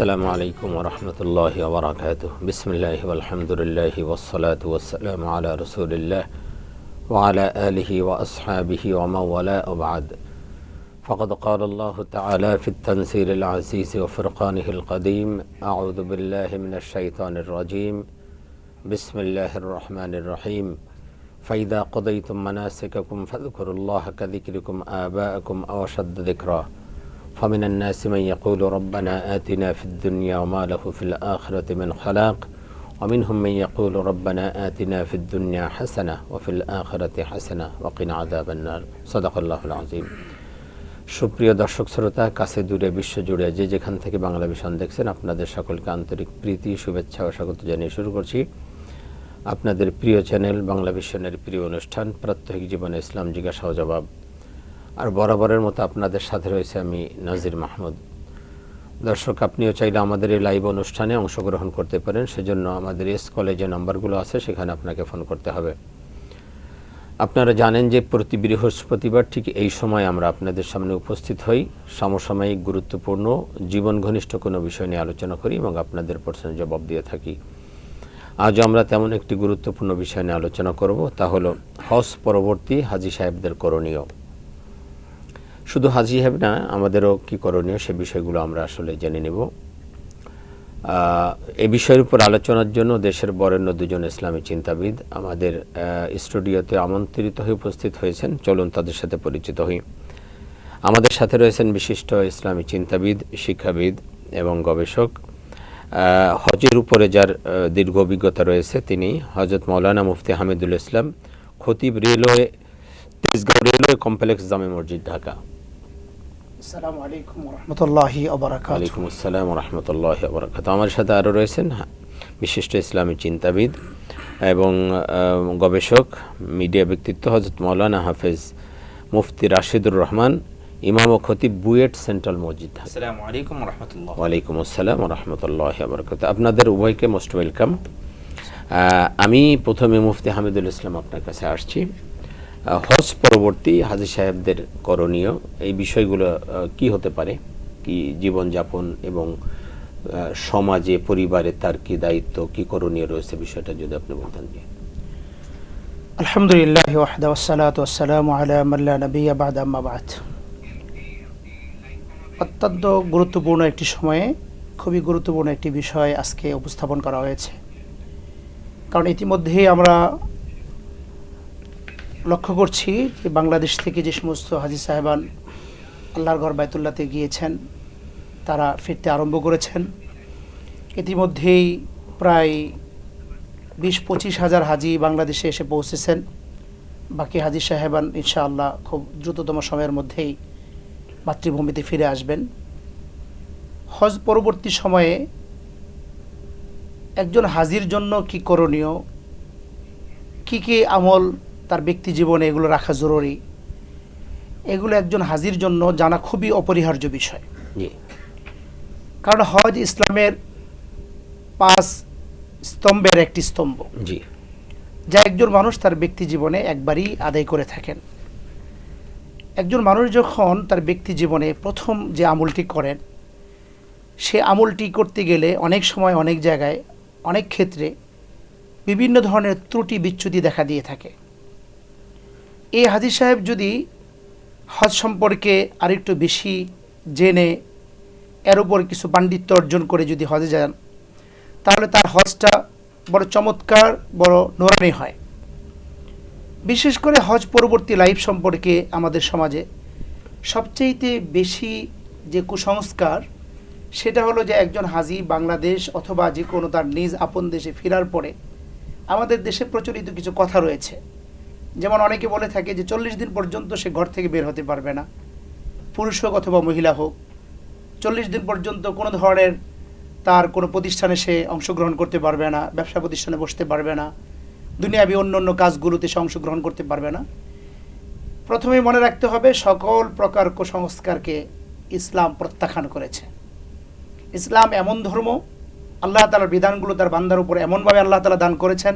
আসসালামু আলাইকুম ওয়া রাহমাতুল্লাহি ওয়া বারাকাতুহু। বিসমিল্লাহি ওয়াল হামদুলিল্লাহি ওয়াস সালাতু ওয়াস সালামু আলা রাসূলিল্লাহ ওয়া আলা আলিহি ওয়া আসহাবিহি ওয়া মান ওয়ালা ওয়া বা'দ। ফাকাদ ক্বালা আল্লাহু তাআলা ফিত তানসিলিল আজিজ ওয়া ফুরকানিহিল কাদীম। আউযু বিল্লাহি মিনাশ শাইতানির রাজীম। বিসমিল্লাহির রহমানির রহিম। ফাইদা ক্বাদাইতুম মানাসিকাকুম ফাযকুরুল্লাহা কাযিকরিকুম আবাআকুম আও আশাদ্দা যিকরা। فمن الناس من يقول ربنا آتنا في الدنيا وما له في الآخرة من خلاق ومنهم من يقول ربنا آتنا في الدنيا حسنة وفي الآخرة حسنة وقنا عذاب النار صدق الله العظيم। সুপ্রিয় দর্শক শ্রোতা, কাছে দূরে বিশ্বজুড়ে যে যেখান থেকে বাংলা ভিশন দেখছেন, আপনাদের সকলকে আন্তরিক প্রীতি, শুভেচ্ছা ও স্বাগত জানিয়ে শুরু করছি আপনাদের প্রিয় চ্যানেল বাংলা ভিশনের প্রিয় অনুষ্ঠান প্রাত্যহিক জীবনে ইসলাম জিজ্ঞাসা ও জবাব। আর বরাবরের মতো আপনাদের সাথে রয়েছে আমি নাজির মাহমুদ। দর্শক, আপনিও চাইলে আমাদের এই লাইভ অনুষ্ঠানে অংশগ্রহণ করতে পারেন। সেজন্য আমাদের এস কলেজে নাম্বারগুলো আছে, সেখানে আপনাকে ফোন করতে হবে। আপনারা জানেন যে প্রতি বৃহস্পতিবার ঠিক এই সময় আমরা আপনাদের সামনে উপস্থিত হই, সমসাময়িক গুরুত্বপূর্ণ জীবন ঘনিষ্ঠ কোনো বিষয় নিয়ে আলোচনা করি এবং আপনাদের প্রশ্নের জবাব দিয়ে থাকি। আজও আমরা তেমন একটি গুরুত্বপূর্ণ বিষয় নিয়ে আলোচনা করব, তা হলো হজ পরবর্তী হাজী সাহেবদের করণীয়। শুধু হাজী সাহেব না, আমাদেরও কি করণীয় সে বিষয়গুলো আমরা আসলে জেনে নেব। এই বিষয়ের উপর আলোচনার জন্য দেশের বরেণ্য দুজন ইসলামী চিন্তাবিদ আমাদের স্টুডিওতে আমন্ত্রিত হয়ে উপস্থিত হয়েছেন। চলুন তাদের সাথে পরিচিত হই। আমাদের সাথে রয়েছেন বিশিষ্ট ইসলামী চিন্তাবিদ, শিক্ষাবিদ এবং গবেষক। হজের উপরে যার দীর্ঘ অভিজ্ঞতা রয়েছে, তিনি হযরত মাওলানা মুফতি হামিদুল ইসলাম, খতিব, রেলওয়ে, তেজগাঁও রেলওয়ে কমপ্লেক্স, জামে মসজিদ, ঢাকা। আসসালামু আলাইকুম ওয়া রাহমাতুল্লাহি ওয়া বারাকাতুহু। ওয়ালাইকুম আসসালাম ওয়া রাহমাতুল্লাহি ওয়া বারাকাতুহু। আমার সাথে আরও রয়েছেন বিশিষ্ট ইসলামী চিন্তাবিদ এবং গবেষক, মিডিয়া ব্যক্তিত্ব হযরত মাওলানা হাফেজ মুফতি রাশিদুর রহমান, ইমাম ও খতিব, বুয়েট সেন্ট্রাল মসজিদ। আসসালামু আলাইকুম ওয়া রাহমাতুল্লাহ। ওয়ালাইকুম আসসালাম ওয়া রাহমাতুল্লাহি ওয়া বারাকাতুহু। আপনাদের উভয়কে মোস্ট ওয়েলকাম। আমি প্রথমে মুফতি হামিদুল ইসলাম আপনার কাছে আসছি। হজ পরবর্তী হাজী সাহেবদের করণীয়, এই বিষয়গুলো কি হতে পারে, কি জীবনযাপন এবং সমাজে পরিবারে তার কি দায়িত্ব, কি করণীয় রয়েছে, বিষয়টা যদি আপনি বলতেন। আলহামদুলিল্লাহ ওয়াহদা ওয়াসসালাতু ওয়াসসালামু আলা মান লা নাবিয়্যা বা'দা আম্মা বা'দ। অত্যন্ত গুরুত্বপূর্ণ একটি সময়ে খুবই গুরুত্বপূর্ণ একটি বিষয় আজকে উপস্থাপন করা হয়েছে। কারণ ইতিমধ্যেই আমরা লক্ষ্য করছি যে বাংলাদেশ থেকে যে সমস্ত হাজী সাহেবান আল্লাহর ঘর বাইতুল্লাহতে গিয়েছেন, তারা ফিরতে আরম্ভ করেছেন। ইতিমধ্যেই প্রায় 20-25 হাজার হাজি বাংলাদেশে এসে পৌঁছেছেন। বাকি হাজী সাহেবান ইনশাআল্লাহ খুব দ্রুততম সময়ের মধ্যেই মাতৃভূমিতে ফিরে আসবেন। হজ পরবর্তী সময়ে একজন হাজির জন্য কি করণীয়, কি কি আমল তার ব্যক্তি জীবনে এগুলো রাখা জরুরি, এগুলো একজন হাজির জন্য জানা খুবই অপরিহার্য বিষয়। কারণ হজ ইসলামের 5 স্তম্ভের একটি স্তম্ভ, যা একজন মানুষ তার ব্যক্তি জীবনে একবারই আদায় করে থাকেন। একজন মানুষ যখন তার ব্যক্তি জীবনে প্রথম যে আমলটি করেন, সে আমলটি করতে গেলে অনেক সময়, অনেক জায়গায়, অনেক ক্ষেত্রে বিভিন্ন ধরনের ত্রুটি বিচ্যুতি দেখা দিয়ে থাকে। এই হাজী সাহেব যদি হজ সম্পর্কে আরেকটু বেশি জেনে এর উপর কিছু পাণ্ডিত্য অর্জন করে যদি হজে যান, তাহলে তার হজটা বড় চমৎকার, বড় নোরানি হয়। বিশেষ করে হজ পরবর্তী লাইফ সম্পর্কে আমাদের সমাজে সবচেয়ে বেশি যে কুসংস্কার, সেটা হলো যে একজন হাজি বাংলাদেশ অথবা যে কোনো তার নিজ আপন দেশে ফেরার পরে আমাদের দেশে প্রচলিত কিছু কথা রয়েছে। যেমন অনেকে বলে থাকে যে 40 দিন পর্যন্ত সে ঘর থেকে বের হতে পারবে না, পুরুষ হোক অথবা মহিলা হোক। 40 দিন পর্যন্ত কোনো ধরনের তার কোনো প্রতিষ্ঠানে সে অংশগ্রহণ করতে পারবে না, ব্যবসা প্রতিষ্ঠানে বসতে পারবে না, দুনিয়াবি অন্য অন্য কাজগুলোতে সে অংশগ্রহণ করতে পারবে না। প্রথমে মনে রাখতে হবে, সকল প্রকার কুসংস্কারকে ইসলাম প্রত্যাখ্যান করেছে। ইসলাম এমন ধর্ম, আল্লাহ তাআলার বিধানগুলো তার বান্দার উপর এমনভাবে আল্লাহ তাআলা দান করেছেন,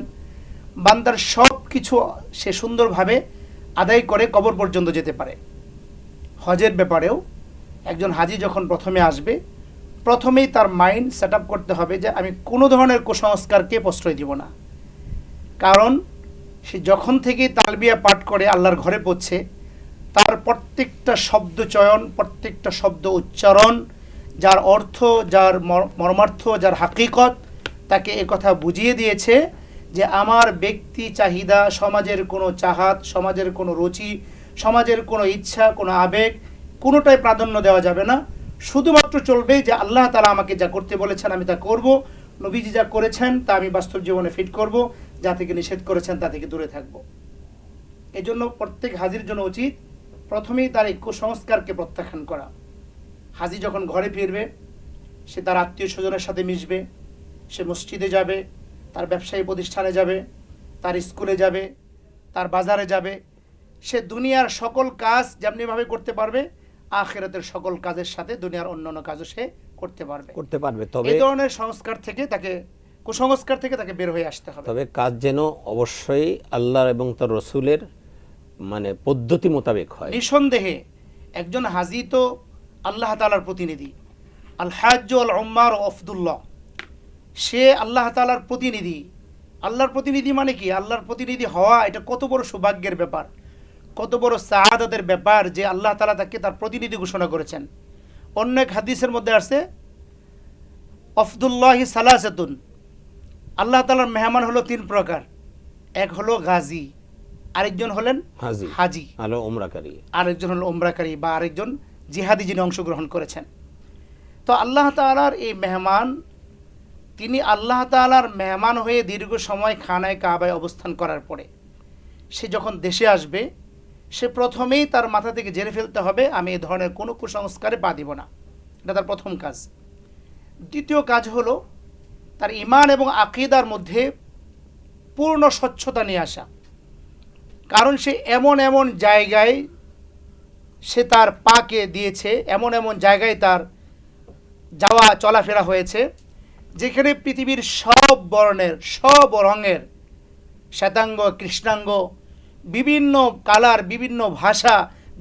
বান্দার সব কিছু সে সুন্দরভাবে আদায় করে কবর পর্যন্ত যেতে পারে। হজের ব্যাপারেও একজন হাজি যখন প্রথমে আসবে, প্রথমেই তার মাইন্ড সেট আপ করতে হবে যে আমি কোনো ধরনের কুসংস্কারকে প্রশ্রয় দিব না। কারণ সে যখন থেকেই তালবিয়া পাঠ করে আল্লাহর ঘরে পড়ছে, তার প্রত্যেকটা শব্দ চয়ন, প্রত্যেকটা শব্দ উচ্চারণ, যার অর্থ, যার মর্মার্থ, যার হাকিকত তাকে একথা বুঝিয়ে দিয়েছে যে আমার ব্যক্তি চাহিদা, সমাজের কোনো চাহাত, সমাজের কোনো রুচি, সমাজের কোনো ইচ্ছা, কোনো আবেগ, কোনোটাই প্রাধান্য দেওয়া যাবে না। শুধুমাত্র চলবে যে আল্লাহ তাআলা আমাকে যা করতে বলেছেন আমি তা করব, নবীজি যা করেছেন তা আমি বাস্তব জীবনে ফিট করব, যা থেকে নিষেধ করেছেন তা থেকে দূরে থাকব। এজন্য প্রত্যেক হাজির জন্য উচিত প্রথমেই তার এই কুসংস্কারকে প্রত্যাখ্যান করা। হাজি যখন ঘরে ফিরবে, সে তার আত্মীয় স্বজনের সাথে মিশবে, সে মসজিদে যাবে, তার ব্যবসায়ী প্রতিষ্ঠানে যাবে, তার স্কুলে যাবে, তার বাজারে যাবে। সে দুনিয়ার সকল কাজ যেমনিভাবে করতে পারবে, আখিরাতের সকল কাজের সাথে দুনিয়ার অন্যান্য কাজও সে করতে পারবে। তবে এই ধরনের সংস্কার থেকে তাকে, কুসংস্কার থেকে তাকে বের হয়ে আসতে হবে। তবে কাজ যেন অবশ্যই আল্লাহ এবং তার রসুলের মানে পদ্ধতি মোতাবেক হয়। নিঃসন্দেহে একজন হাজি তো আল্লাহ তাআলার প্রতিনিধি, আল হাজ্জ আল উম্মার আফদুল্লাহ, সে আল্লাহ তাআলার প্রতিনিধি। আল্লাহর প্রতিনিধি মানে কি? আল্লাহর প্রতিনিধি হওয়া এটা কত বড় সৌভাগ্যের ব্যাপার, কত বড় সাআদাতের ব্যাপার যে আল্লাহ তাআলা তাকে তার প্রতিনিধি ঘোষণা করেছেন। অন্য এক হাদিসের মধ্যে আসছে আফদুল্লাহি সালাসাতুন, আল্লাহ তাআলার মেহমান হলো তিন প্রকার। এক হলো গাজী, আরেকজন হলেন হাজি, আরেকজন হলো উমরাকারী বা আরেকজন জিহাদি যিনি অংশগ্রহণ করেছেন। তো আল্লাহ তাআলার এই মেহমান, তিনি আল্লাহ তাআলার মেহমান হয়ে দীর্ঘ সময় খানায় কাবায় অবস্থান করার পরে সে যখন দেশে আসবে, সে প্রথমেই তার মাথা থেকে জেনে ফেলতে হবে আমি এ ধরনের কোনো কুসংস্কারে পা দিব না। এটা তার প্রথম কাজ। দ্বিতীয় কাজ হলো তার ঈমান এবং আকীদার মধ্যে পূর্ণ স্বচ্ছতা নিয়ে আসা। কারণ সে এমন এমন জায়গায় সে তার পাকে দিয়েছে, এমন এমন জায়গায় তার যাওয়া চলাফেরা হয়েছে যেখানে পৃথিবীর সব বর্ণের, সব রঙের, শ্বেতাঙ্গ, কৃষ্ণাঙ্গ, বিভিন্ন কালার, বিভিন্ন ভাষা,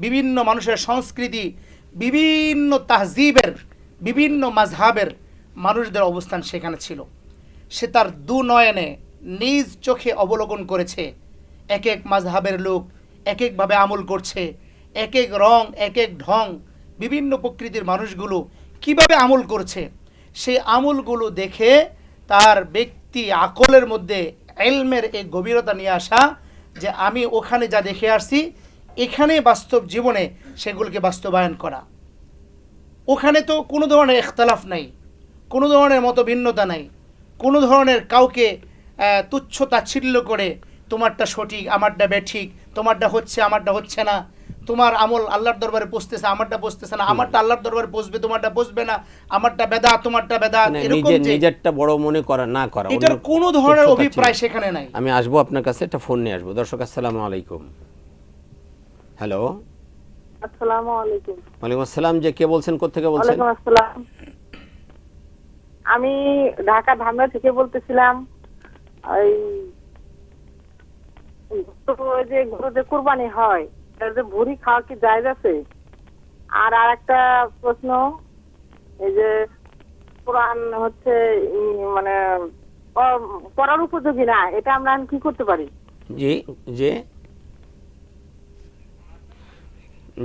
বিভিন্ন মানুষের সংস্কৃতি, বিভিন্ন তাহজিবের, বিভিন্ন মাযহাবের মানুষদের অবস্থান সেখানে ছিল। সে তার দু নয়নে নিজ চোখে অবলোকন করেছে এক এক মাযহাবের লোক এক একভাবে আমল করছে, এক এক রং, এক এক ঢং, বিভিন্ন প্রকৃতির মানুষগুলো কিভাবে আমল করছে। সেই আমলগুলো দেখে তার ব্যক্তি আকলের মধ্যে ইলমের এই গভীরতা নিয়ে আসা যে আমি ওখানে যা দেখে আসছি এখানে বাস্তব জীবনে সেগুলোকে বাস্তবায়ন করা। ওখানে তো কোনো ধরনের ইখতিলাফ নাই, কোনো ধরনের মতভিন্নতা নাই, কোনো ধরনের কাউকে তুচ্ছ তাচ্ছিল্য করে তোমারটা সঠিক আমারটা বেঠিক, তোমারটা হচ্ছে আমারটা হচ্ছে না, তোমার আমল আল্লাহর দরবারে পৌঁছতেছে আমারটা পৌঁছতেছে না, আমারটা আল্লাহর দরবারে পৌঁছবে তোমারটা পৌঁছবে না, আমারটা বেদাত তোমারটা বেদাত, এরকম যে নিজেরটা বড় মনে করা না করা, এটার কোনো ধরনের অভিপ্রায় সেখানে নাই। আমি আসবো আপনার কাছে, একটা ফোন নিয়ে আসবো। দর্শক আসসালামু আলাইকুম। হ্যালো, আসসালামু আলাইকুম। ওয়ালাইকুম আসসালাম। যে কে বলছেন, কোথা থেকে বলছেন? ওয়ালাইকুম আসসালাম। আমি ঢাকা ধামরা থেকে বলতেছিলাম। যে গরুতে কুরবানি হয় যে ভুঁড়ি খাওয়া কি জায়েজ আছে? আর আরেকটা প্রশ্ন, এই যে কোরআন হচ্ছে মানে পড়ার উপযোগী না, এটা আমরা কি করতে পারি? জি জি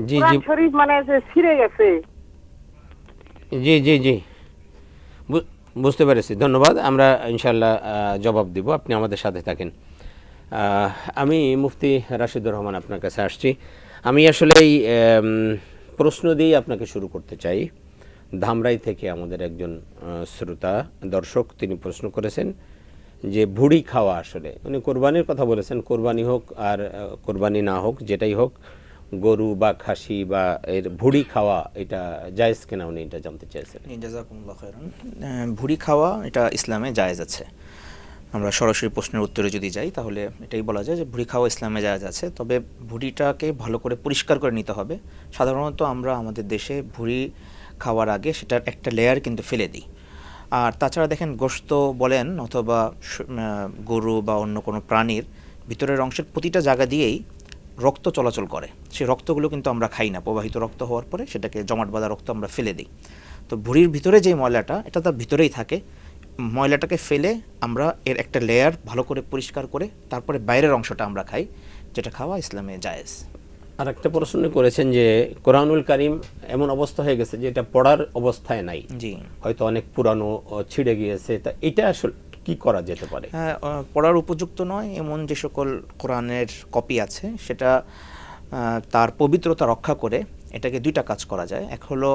জি জি শরীফ মানে যে ছিঁড়ে গেছে। জি জি জি বুঝতে পেরেছি, ধন্যবাদ। আমরা ইনশাল্লাহ জবাব দিব, আপনি আমাদের সাথে থাকেন। আমি মুফতি রাশিদুর রহমান আপনার কাছে আসছি। আমি আসলে এই প্রশ্ন দিয়েই আপনাকে শুরু করতে চাই। ধামরাই থেকে আমাদের একজন শ্রোতা দর্শক তিনি প্রশ্ন করেছেন যে ভুঁড়ি খাওয়া, আসলে উনি কোরবানির কথা বলেছেন, কোরবানি হোক আর কোরবানি না হোক যেটাই হোক, গরু বা খাসি বা এর ভুঁড়ি খাওয়া এটা জায়েজ কিনা উনি এটা জানতে চেয়েছেন। জাযাকুমুল্লাহ খায়রান। ভুঁড়ি খাওয়া এটা ইসলামে জায়েজ আছে। আমরা সরাসরি প্রশ্নের উত্তরে যদি যাই তাহলে এটাই বলা যায় যে ভুঁড়ি খাওয়া ইসলামে জায়েজ আছে। তবে ভুঁড়িটাকে ভালো করে পরিষ্কার করে নিতে হবে। সাধারণত আমরা আমাদের দেশে ভুঁড়ি খাওয়ার আগে সেটার একটা লেয়ার কিন্তু ফেলে দিই। আর তাছাড়া দেখেন গোশত বলেন অথবা গরু বা অন্য কোনো প্রাণীর ভিতরের অংশের প্রতিটা জায়গা দিয়েই রক্ত চলাচল করে। সেই রক্তগুলো কিন্তু আমরা খাই না, প্রবাহিত রক্ত হওয়ার পরে সেটাকে জমাট বাঁধা রক্ত আমরা ফেলে দিই। তো ভুঁড়ির ভিতরে যে ময়লাটা, এটা তার ভিতরেই থাকে। ময়লাটাকে ফেলে আমরা এর একটা লেয়ার ভালো করে পরিষ্কার করে তারপরে বাইরের অংশটা আমরা খাই, যেটা খাওয়া ইসলামে জায়েজ। আর একটা প্রশ্ন করেছেন যে কোরআনুল কারীম এমন অবস্থা হয়ে গেছে যে এটা পড়ার অবস্থায় নাই, জি, হয়তো অনেক পুরানো, ছিঁড়ে গিয়েছে, তা এটা আসলে কি করা যেতে পারে? হ্যাঁ, পড়ার উপযুক্ত নয় এমন যে সকল কোরআনের কপি আছে, সেটা তার পবিত্রতা রক্ষা করে এটাকে দুইটা কাজ করা যায়। এক হলো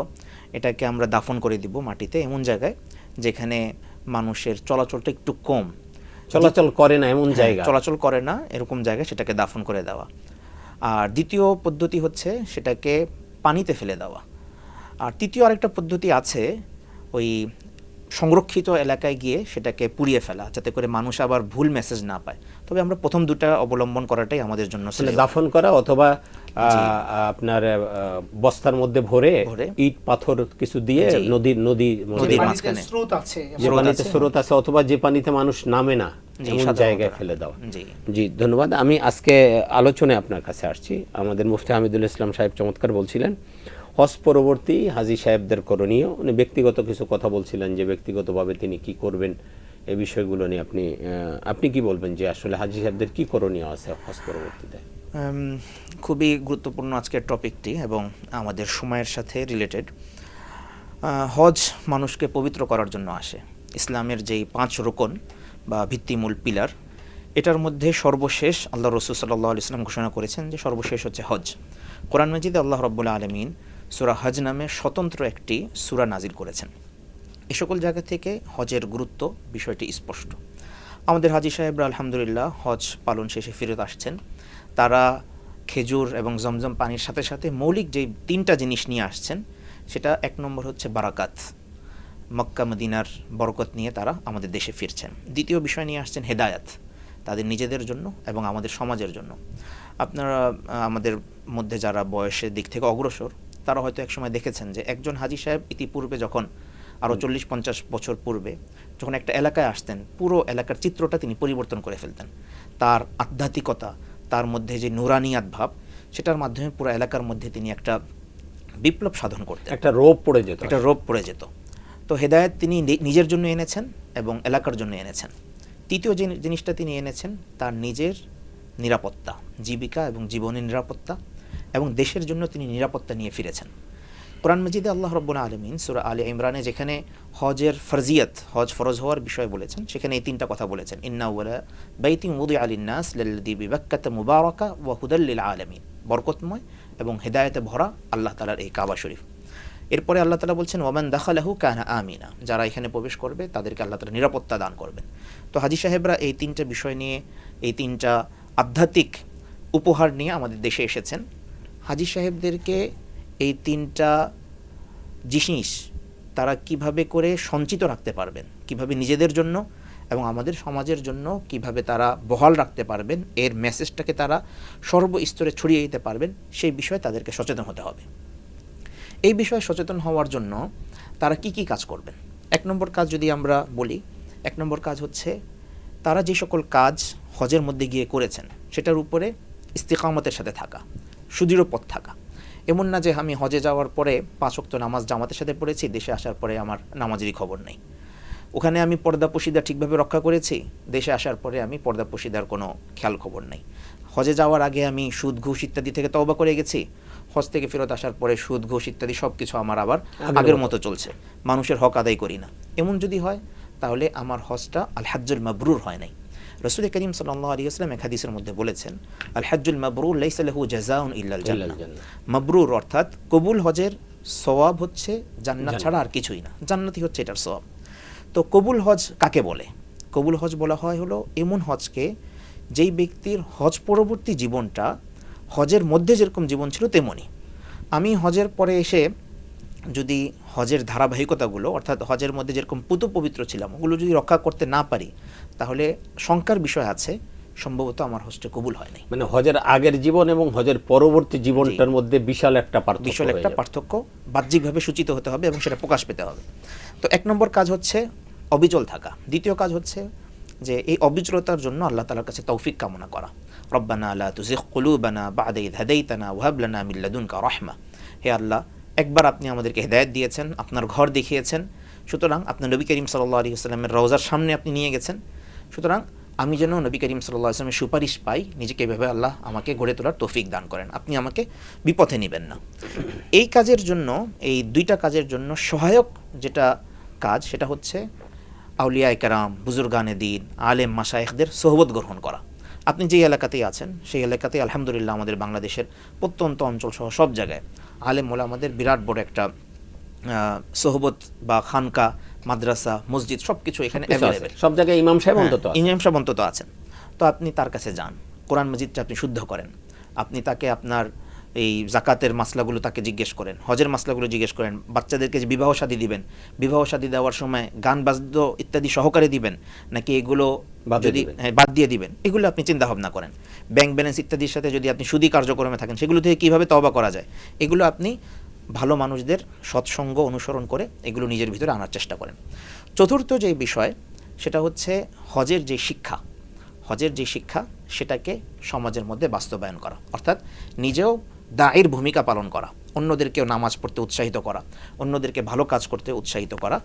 এটাকে আমরা দাফন করে দিব মাটিতে এমন জায়গায় যেখানে মানুষের চলাচলটা একটু কম, চলাচল করে না এমন জায়গা, চলাচল করে না এরকম জায়গায় সেটাকে দাফন করে দেওয়া। আর দ্বিতীয় পদ্ধতি হচ্ছে সেটাকে পানিতে ফেলে দেওয়া। আর তৃতীয় আরেকটা পদ্ধতি আছে, ওই সংরক্ষিত এলাকায় গিয়ে সেটাকে পুড়িয়ে ফেলা, যাতে করে মানুষ আবার ভুল মেসেজ না পায়। তবে আমরা প্রথম দুটা অবলম্বন করাটাই আমাদের জন্য শ্রেয়। দাফন করা অথবা আপনার বস্তার মধ্যে ভরে ইট পাথর কিছু দিয়ে নদীর মাঝখানে স্রোত আছে, যে পানিতে স্রোত আছে অথবা যে পানিতে মানুষ নামে না এমন জায়গায় ফেলে দাও। জি, ধন্যবাদ। আমি আজকে আলোচনায় আপনার কাছে আসছি। আমাদের মুফতি হামিদুল ইসলাম সাহেব চমৎকার বলছিলেন হজ পরবর্তী হাজী সাহেবদের করণীয়, উনি ব্যক্তিগত কিছু কথা বলছিলেন যে ব্যক্তিগতভাবে তিনি কি করবেন এই বিষয়গুলো নিয়ে আপনি কি বলবেন যে আসলে হাজী সাহেবদের কি করণীয় আছে হজ পরবর্তীতে? খুবই গুরুত্বপূর্ণ আজকের টপিকটি এবং আমাদের সময়ের সাথে রিলেটেড। হজ মানুষকে পবিত্র করার জন্য আসে। ইসলামের যেই 5 রোকন বা ভিত্তিমূল পিলার, এটার মধ্যে সর্বশেষ আল্লাহ রাসূল সাল্লাল্লাহু আলাইহি ওয়াসাল্লাম ঘোষণা করেছেন যে সর্বশেষ হচ্ছে হজ। কোরআন মাজিদে আল্লাহ রাব্বুল আলামিন সূরা হজ নামে স্বতন্ত্র একটি সূরা নাজিল করেছেন। এই সকল জায়গা থেকে হজের গুরুত্ব বিষয়টি স্পষ্ট। আমাদের হাজী সাহেবরা আলহামদুলিল্লাহ হজ পালন শেষে ফেরত আসছেন। তারা খেজুর এবং জমজম পানির সাথে সাথে মৌলিক যে 3টা জিনিস নিয়ে আসছেন, সেটা 1 নম্বর হচ্ছে বারাকাত, মক্কা মদিনার বরকত নিয়ে তারা আমাদের দেশে ফিরছেন। দ্বিতীয় বিষয় নিয়ে আসছেন হেদায়াত, তাদের নিজেদের জন্য এবং আমাদের সমাজের জন্য। আপনারা আমাদের মধ্যে যারা বয়সের দিক থেকে অগ্রসর, তারা হয়তো একসময় দেখেছেন যে একজন হাজী সাহেব ইতিপূর্বে যখন আরও 40-50 বছর পূর্বে যখন একটা এলাকায় আসতেন, পুরো এলাকার চিত্রটা তিনি পরিবর্তন করে ফেলতেন। তার আধ্যাত্মিকতা, তার মধ্যে যে নুরানিয়াত ভাব, সেটার মাধ্যমে পুরো এলাকার মধ্যে তিনি একটা বিপ্লব সাধন করতেন, একটা রোপ পড়ে যেত। তো হেদায়েত তিনি নিজের জন্য এনেছেন এবং এলাকার জন্য এনেছেন। তৃতীয় যে জিনিসটা তিনি এনেছেন, তার নিজের নিরাপত্তা, জীবিকা এবং জীবনের নিরাপত্তা এবং দেশের জন্য তিনি নিরাপত্তা নিয়ে ফিরেছেন। কোরআন মাজিদে আল্লাহ রাব্বুল আলামিন সূরা আলে ইমরানে যেখানে হজের ফরজিয়ত, হজ ফরজ হওয়ার বিষয় বলেছেন, সেখানে এই 3টা কথা বলেছেন। ইন্না ওয়ালা বাইতিন উদিআ লিন-নাস লাল্লাযী বিবাক্কাতা মুবারাকা ওয়া হুদাল লিল আলামিন, বরকতময় এবং হেদায়েতে ভরা আল্লাহ তাআলার এই কাবা শরীফ। এরপরে আল্লাহ তাআলা বলছেন ওয়ামান দাখালাহু কানা আমিনা, যারা এখানে প্রবেশ করবে তাদেরকে আল্লাহ তাআলা নিরাপত্তা দান করবেন। তো হাজী সাহেবরা এই 3টা বিষয় নিয়ে, এই 3টা আধ্যাত্মিক উপহার নিয়ে আমাদের দেশে এসেছেন। হাজী সাহেবদেরকে এই 3টা জিনিস তারা কিভাবে করে সঞ্চিত রাখতে পারবেন, কিভাবে নিজেদের জন্য এবং আমাদের সমাজের জন্য কিভাবে তারা বহাল রাখতে পারবেন, এর মেসেজটাকে তারা সর্বস্তরে ছড়িয়ে দিতে পারবেন, সেই বিষয়ে তাদেরকে সচেতন হতে হবে। এই বিষয়ে সচেতন হওয়ার জন্য তারা কি কাজ করবেন? 1 নম্বর কাজ যদি আমরা বলি, 1 নম্বর কাজ হচ্ছে তারা যে সকল কাজ হজের মধ্যে গিয়ে করেছেন সেটার উপরে ইস্তিকামতের সাথে থাকা, সুদৃঢ় পথ থাকা। এমন না যে আমি হজে যাওয়ার পরে 5 ওয়াক্ত নামাজ জামাতের সাথে পড়েছি, দেশে আসার পরে আমার নামাজেরই খবর নেই। ওখানে আমি পর্দা পশিদা ঠিকভাবে রক্ষা করেছি, দেশে আসার পরে আমি পর্দা পশিদার কোনো খেয়াল খবর নেই। হজে যাওয়ার আগে আমি সুদ ঘুষ ইত্যাদি থেকে তওবা করে গেছি, হজ থেকে ফেরত আসার পরে সুদ ঘুষ ইত্যাদি সব কিছু আমার আবার আগের মতো চলছে, মানুষের হক আদায় করি না। এমন যদি হয় তাহলে আমার হজটা আল হাজ্জুল মাবরুর হয় নাই। রাসূল করিম সাল্লাল্লাহু আলাইহি ওয়াসাল্লাম এক হাদিসের মধ্যে বলেছেন, আল হাজ্জুল মাবরুর লাইসা লাহু জাযাউন ইল্লাল জান্নাহ। মাবরুর অর্থাৎ কবুল হজের সওয়াব হচ্ছে জান্নাত ছাড়া আর কিছুই না, জান্নাতই হচ্ছে এটার সওয়াব। তো কবুল হজ কাকে বলে? কবুল হজ বলা হয় হলো এমন হজকে যেই ব্যক্তির হজ পরবর্তী জীবনটা হজের মধ্যে যেরকম জীবন ছিল তেমনই। আমি হজের পরে এসে যদি হজের ধারাবাহিকতাগুলো, অর্থাৎ হজের মধ্যে যেরকম পুতু পবিত্র ছিলাম, ওগুলো যদি রক্ষা করতে না পারি, তাহলে শঙ্কার বিষয় আছে, সম্ভবত আমার হজটা কবুল হয় নাই। মানে হজের আগের জীবন এবং হজের পরবর্তী জীবনটার মধ্যে বিশাল একটা পার্থক্য বাহ্যিকভাবে সূচিত হতে হবে এবং সেটা প্রকাশ পেতে হবে। তো 1 নম্বর কাজ হচ্ছে অবিচল থাকা। দ্বিতীয় কাজ হচ্ছে যে এই অবিচলতার জন্য আল্লাহ তাআলার কাছে তৌফিক কামনা করা। রব্বানা লা তুযিগ কুলুবানা বা'দা ইয হাদাইতানা ওয়া হাব লানা মিন লাদুনকা রাহমা। হে আল্লাহ, একবার আপনি আমাদেরকে হেদায়েত দিয়েছেন, আপনার ঘর দেখিয়েছেন, সুতরাং আপনি নবী করিম সাল্লাল্লাহু আলাইহি ওয়াসাল্লামের রওজার সামনে আপনি নিয়ে গেছেন, সুতরাং আমি যেন নবী করিম সাল্লাল্লাহু আলাইহি ওয়াসাল্লামের সুপারিশ পাই, নিজেকে এভাবে আল্লাহ আমাকে গড়ে তোলার তৌফিক দান করেন, আপনি আমাকে বিপথে নেবেন না। এই কাজের জন্য, এই দুইটা কাজের জন্য সহায়ক যেটা কাজ সেটা হচ্ছে আউলিয়ায়ে কেরাম, বুজুর্গানে দ্বীন, আলেম মাশায়েখদের সোহবত গ্রহণ করা। আপনি যে এলাকাতেই আছেন সেই এলাকাতেই আলহামদুলিল্লাহ আমাদের বাংলাদেশের প্রত্যন্ত অঞ্চল সহ সব জায়গায় আলেম ওলামাদের বিরাট বড় একটা সোহবত বা খানকা, মাদ্রাসা, মসজিদ সবকিছু এখানে অ্যাভেলেবেল, সব জায়গায় ইমাম সাহেব অন্তত ইমাম সাহেব অন্তত আছেন। তো আপনি তার কাছে যান, কোরআন মজিদটা আপনি শুদ্ধ করেন, আপনি তাকে আপনার এই জাকাতের মাসলাগুলো তাকে জিজ্ঞেস করেন, হজের মাসলাগুলো জিজ্ঞেস করেন, বাচ্চাদেরকে যে বিবাহ শাদী দিবেন, বিবাহ শাদী দেওয়ার সময় গান বাদ্য ইত্যাদি সহকারে দিবেন নাকি এগুলো যদি বাদ দিয়ে দিবেন, এগুলো আপনি চিন্তা ভাবনা করেন। ব্যাংক ব্যালেন্স ইত্যাদির সাথে যদি আপনি সুদী কার্যক্রমে থাকেন সেগুলো থেকে কীভাবে তওবা করা যায়, এগুলো আপনি ভালো মানুষদের সৎসঙ্গ অনুসরণ করে এগুলো নিজের ভিতরে আনার চেষ্টা করেন। চতুর্থ যে বিষয় সেটা হচ্ছে হজের যে শিক্ষা, হজের যে শিক্ষা সেটাকে সমাজের মধ্যে বাস্তবায়ন করা, অর্থাৎ নিজেও দায়ের ভূমিকা পালন করা, অন্যদেরকেও নামাজ পড়তে উৎসাহিত করা, অন্যদেরকে ভালো কাজ করতে উৎসাহিত করা।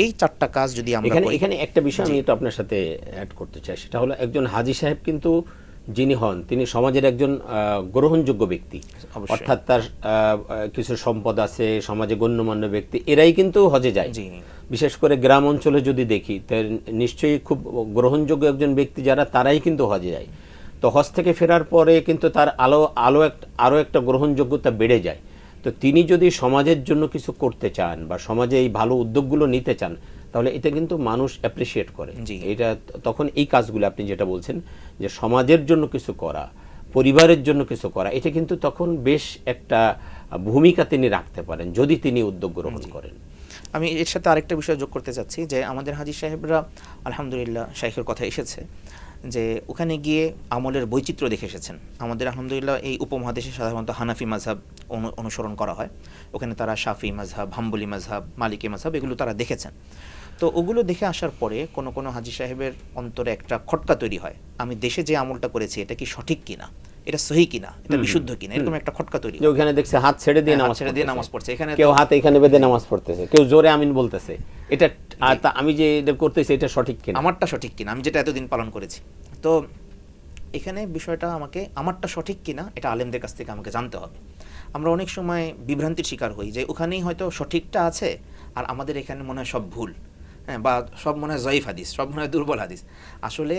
এই চারটা কাজ যদি আমরা এখানে একটা বিষয় আমি একটু আপনার সাথে অ্যাড করতে চাই, সেটা হলো একজন হাজী সাহেব কিন্তু যিনি হন তিনি সমাজের একজন গ্রহণযোগ্য ব্যক্তি, অর্থাৎ তার কিছু সম্পদ আছে, সমাজে গণ্যমান্য ব্যক্তি, এরাই কিন্তু হজে যায়। বিশেষ করে গ্রাম অঞ্চলে যদি দেখি নিশ্চয়ই খুব গ্রহণযোগ্য একজন ব্যক্তি যারা, তারাই কিন্তু হজে যায়। তো হজ থেকে ফেরার পরে কিন্তু তার আরও একটা গ্রহণযোগ্যতা বেড়ে যায়। তো তিনি যদি সমাজের জন্য কিছু করতে চান বা সমাজে এই ভালো উদ্যোগগুলো নিতে চান, তাহলে এটা কিন্তু মানুষ অ্যাপ্রিসিয়েট করে। এটা তখন এই কাজগুলো আপনি যেটা বলছেন যে সমাজের জন্য কিছু করা, পরিবারের জন্য কিছু করা, এটা কিন্তু তখন বেশ একটা ভূমিকা তিনি রাখতে পারেন যদি তিনি উদ্যোগ গ্রহণ করেন। আমি এর সাথে আরেকটা বিষয় যোগ করতে চাচ্ছি যে আমাদের হাজী সাহেবরা আলহামদুলিল্লাহ, শাইখের কথা এসেছে যে ওখানে গিয়ে আমলের বৈচিত্র্য দেখে এসেছেন। আমাদের আলহামদুলিল্লাহ এই উপমহাদেশে সাধারণত হানাফি মাযহাব অনুসরণ করা হয়, ওখানে তারা শাফি মাযহাব, হাম্বলি মাযহাব, মালিকি মাযহাব এগুলো তারা দেখেছেন। তো ওগুলো দেখে আসার পরে কোনো কোনো হাজী সাহেবের অন্তরে একটা খটকা তৈরি হয়, আমি দেশে যে আমলটা করেছি এটা কি সঠিক কিনা, এটা সহি কিনা, এটা বিশুদ্ধ কিনা, এরকম একটা খটকা তৈরি হয়। ওখানে দেখছে হাত ছেড়ে দিয়ে নামাজ পড়ছে, এখানে কেউ হাত এখানে বেঁধে নামাজ পড়তেছে, কেউ জোরে আমিন বলতেছে, এটা আমি যে এটা করতেছি এটা সঠিক কিনা, আমারটা সঠিক কিনা, আমি যেটা এতদিন পালন করেছি। তো এখানে বিষয়টা আমারটা সঠিক কিনা এটা আলেমদের কাছ থেকে আমাকে জানতে হবে। আমরা অনেক সময় বিভ্রান্তির শিকার হই যে ওখানেই হয়তো সঠিকটা আছে আর আমাদের এখানে মনে হয় সব ভুল, হ্যাঁ, বা সব মনে হয় জয়ীফ হাদিস, সব মনে হয় দুর্বল হাদিস। আসলে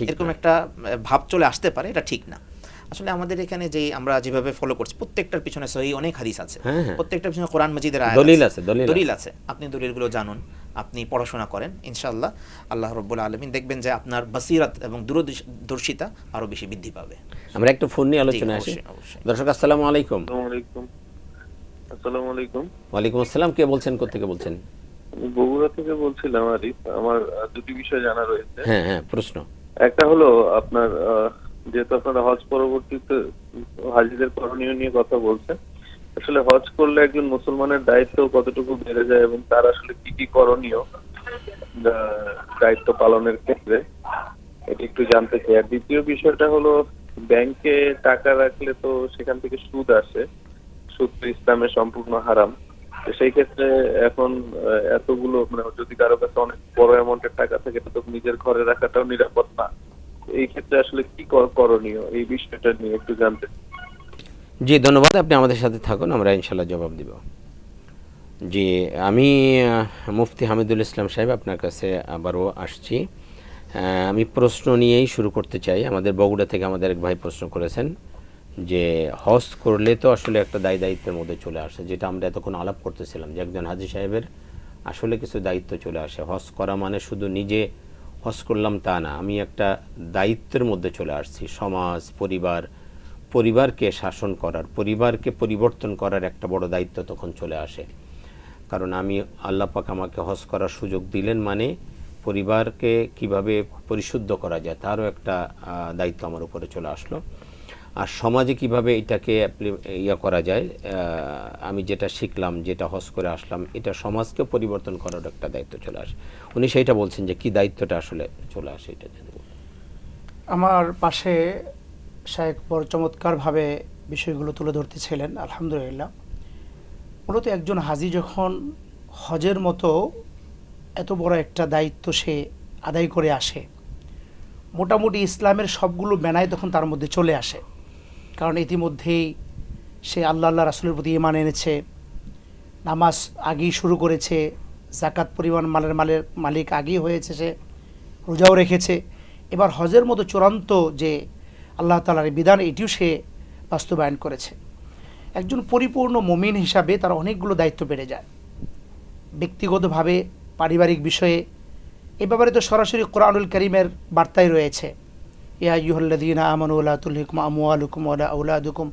এরকম একটা ভাব চলে আসতে পারে, এটা ঠিক না। আসলে আমাদের এখানে যে আমরা যেভাবে ফলো করছি প্রত্যেকটার পিছনে সহি অনেক হাদিস আছে, প্রত্যেকটার পিছনে কোরআন মাজিদের আয়াত দলিল আছে। আপনি দলিলগুলো জানুন, আপনি পড়াশোনা করেন, ইনশাআল্লাহ আল্লাহ রাব্বুল আলামিন দেখবেন যে আপনার বাসিরাত এবং দূরদর্শিতা আরো বেশি বৃদ্ধি পাবে। আমরা একটা ফোন নিয়ে আলোচনা আসি। দর্শক আসসালামু আলাইকুম। আসসালামু আলাইকুম। ওয়ালাইকুম আসসালাম। কে বলছেন, কোথা থেকে বলছেন? বগুড়া থেকে বলছিলাম আরিফ। আমার দুটি বিষয় জানা রয়েছে। হ্যাঁ, প্রশ্ন। একটা হলো আপনার যেহেতু আপনারা হজ পরবর্তীতে হাজীদের করণীয় নিয়ে কথা বলছেন, আসলে হজ করলে একজন মুসলমানের দায়িত্ব কতটুকু বেড়ে যায় এবং তার আসলে কি কি করণীয় দায়িত্ব পালনের ক্ষেত্রে, এটা একটু জানতে চাই। আর দ্বিতীয় বিষয়টা হলো ব্যাংকে টাকা রাখলে তো সেখান থেকে সুদ আসে, সুদ তো ইসলামে সম্পূর্ণ হারাম। সেই ক্ষেত্রে এখন এতগুলো যদি কারো কাছে অনেক বড় অ্যামাউন্টের টাকা থাকে তো নিজের ঘরে রাখাটাও নিরাপদ না। এই ক্ষেত্রে আসলে কি করণীয়, এই বিষয়টা নিয়ে একটু জানতে। জি ধন্যবাদ, আপনি আমাদের সাথে থাকুন, আমরা ইনশাল্লাহ জবাব দিব। জি, আমি মুফতি হামিদুল ইসলাম সাহেব আপনার কাছে আবারও আসছি। আমি প্রশ্ন নিয়েই শুরু করতে চাই। আমাদের বগুড়া থেকে আমাদের এক ভাই প্রশ্ন করেছেন যে হজ করলে তো আসলে একটা দায়িত্বের মধ্যে চলে আসে, যেটা আমরা এতক্ষণ আলাপ করতেছিলাম যে একজন হাজী সাহেবের আসলে কিছু দায়িত্ব চলে আসে। হজ করা মানে শুধু নিজে হজ করলাম তা না, আমি একটা দায়িত্বের মধ্যে চলে আসছি। সমাজ, পরিবারকে শাসন করার, পরিবারকে পরিবর্তন করার একটা বড় দায়িত্ব তখন চলে আসে। কারণ আমি আল্লাহ পাক আমাকে হজ করার সুযোগ দিলেন মানে পরিবারকে কিভাবে পরিশুদ্ধ করা যায় তারও একটা দায়িত্ব আমার উপরে চলে আসলো। আর সমাজে কিভাবে এটাকে করা যায়, আমি যেটা শিখলাম, যেটা হজ করে আসলাম, এটা সমাজকে পরিবর্তন করার একটা দায়িত্ব চলে আসে। উনি সেইটা বলছেন যে কি দায়িত্বটা আসলে চলে আসে এটা জানব। আমার পাশে শায়েখ বড় চমৎকারভাবে বিষয়গুলো তুলে ধরতেছিলেন, আলহামদুলিল্লাহ। মূলত একজন হাজি যখন হজের মতো এত বড় একটা দায়িত্ব সে আদায় করে আসে, মোটামুটি ইসলামের সবগুলো বেনাই তখন তার মধ্যে চলে আসে। কারণ ইতিমধ্যেই সে আল্লাহ রাসূলের প্রতি ঈমান এনেছে, নামাজ আগেই শুরু করেছে, জাকাত পরিমাণ মালের মালিক আগেই হয়েছে, সে রোজাও রেখেছে। এবার হজের মতো চূড়ান্ত যে আল্লাহ তাআলার বিধান, এটিও সে বাস্তবায়ন করেছে। একজন পরিপূর্ণ মুমিন হিসাবে তার অনেকগুলো দায়িত্ব বেড়ে যায়, ব্যক্তিগতভাবে, পারিবারিক বিষয়ে। এ ব্যাপারে তো সরাসরি কোরআনুল কারীমের বার্তায় রয়েছে, ইয়া আইয়ুহাল্লাযীনা আমানু লা তুলহিকুম আমওয়ালুকুম ওয়ালা আওলাদুকুম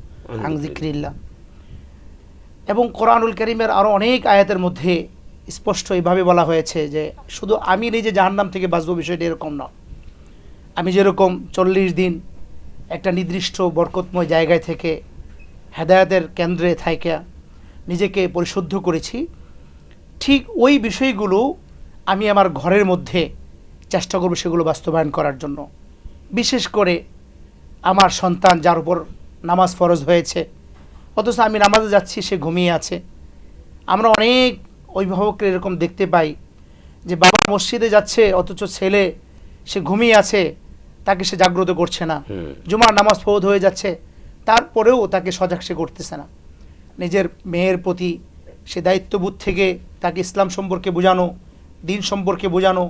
আন যিকরিল্লাহ। এবং কোরআনুল কারীমের আরও অনেক আয়াতের মধ্যে স্পষ্ট এইভাবে বলা হয়েছে যে শুধু আমি নিজে জাহান্নাম থেকে বাঁচব, বিষয়টা এরকম নয়। আমি যেরকম 40 দিন একটা নির্দিষ্ট বরকতময় জায়গায় থেকে হেদায়েতের কেন্দ্রে থাইকা নিজেকে পরিশুদ্ধ করেছি, ঠিক ওই বিষয়গুলো আমি আমার ঘরের মধ্যে চেষ্টা করব সেগুলো বাস্তবায়ন করার জন্য। বিশেষ করে আমার সন্তান যার উপর নামাজ ফরজ হয়েছে, অথচ আমি নামাজে যাচ্ছি, সে ঘুমিয়ে আছে। আমরা অনেক অভিভাবককে এরকম দেখতে পাই যে বাবা মসজিদে যাচ্ছে অথচ ছেলে সে ঘুমিয়ে আছে, তাকে সে জাগ্রত করছে না। জুমার নামাজ ফরজ হয়ে যাচ্ছে, তারপরেও তাকে সজাগ সে করতেছে না। নিজের মেয়ের প্রতি সে দায়িত্ববোধ থেকে তাকে ইসলাম সম্পর্কে বোঝানো, দিন সম্পর্কে বোঝানো,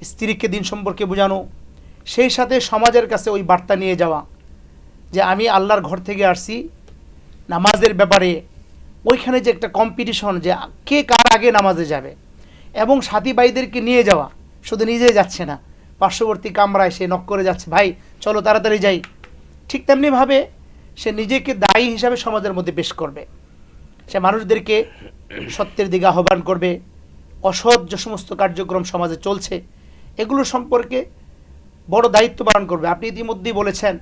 স্ত্রীকে দিন সম্পর্কে বোঝানো, সেই সাথে সমাজের কাছে ওই বার্তা নিয়ে যাওয়া যে আমি আল্লাহর ঘর থেকে আসছি। নামাজের ব্যাপারে ওইখানে যে একটা কম্পিটিশন, যে কে কার আগে নামাজে যাবে, এবং সাথী ভাইদেরকে নিয়ে যাওয়া, শুধু নিজে যাচ্ছে না, পার্শ্ববর্তী কামরায় সে নক করে যাচ্ছে, ভাই চলো তাড়াতাড়ি যাই। ঠিক তেমনিভাবে সে নিজেকে দায়ী হিসাবে সমাজের মধ্যে পেশ করবে। সে মানুষদেরকে সত্যের দিকে আহ্বান করবে, অসৎ যে সমস্ত কার্যক্রম সমাজে চলছে এগুলো সম্পর্কে বড় দায়িত্ব পালন করবে। আপনি ইতিমধ্যেই বলেছেন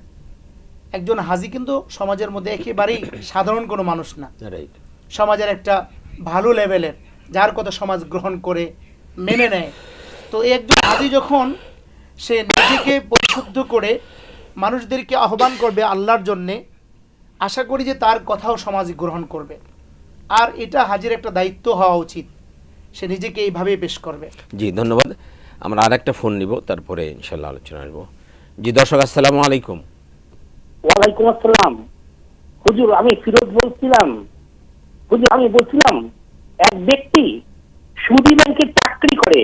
একজন হাজি কিন্তু সমাজের মধ্যে একেবারেই সাধারণ কোনো মানুষ না, সমাজের একটা ভালো লেভেলের, যার কথা সমাজ গ্রহণ করে মেনে নেয়। তো এই একজন হাজি যখন সে নিজেকে পরিশুদ্ধ করে মানুষদেরকে আহ্বান করবে আল্লাহর জন্যে, আশা করি যে তার কথাও সমাজ গ্রহণ করবে। আর এটা হাজির একটা দায়িত্ব হওয়া উচিত, সে নিজেকে এইভাবেই পেশ করবে। জি ধন্যবাদ। আমরা আর একটা ফোন নিব, তারপরে ইনশাল্লাহ আলোচনা আসবো। জি দর্শক, আসসালামু আলাইকুম। ওয়ালাইকুম আসসালাম। হুজুর, আমি ফিরোজ বলছিলাম। হুজুর, আমি বলছিলাম এক ব্যক্তি সুদী ব্যাংকে চাকরি করে,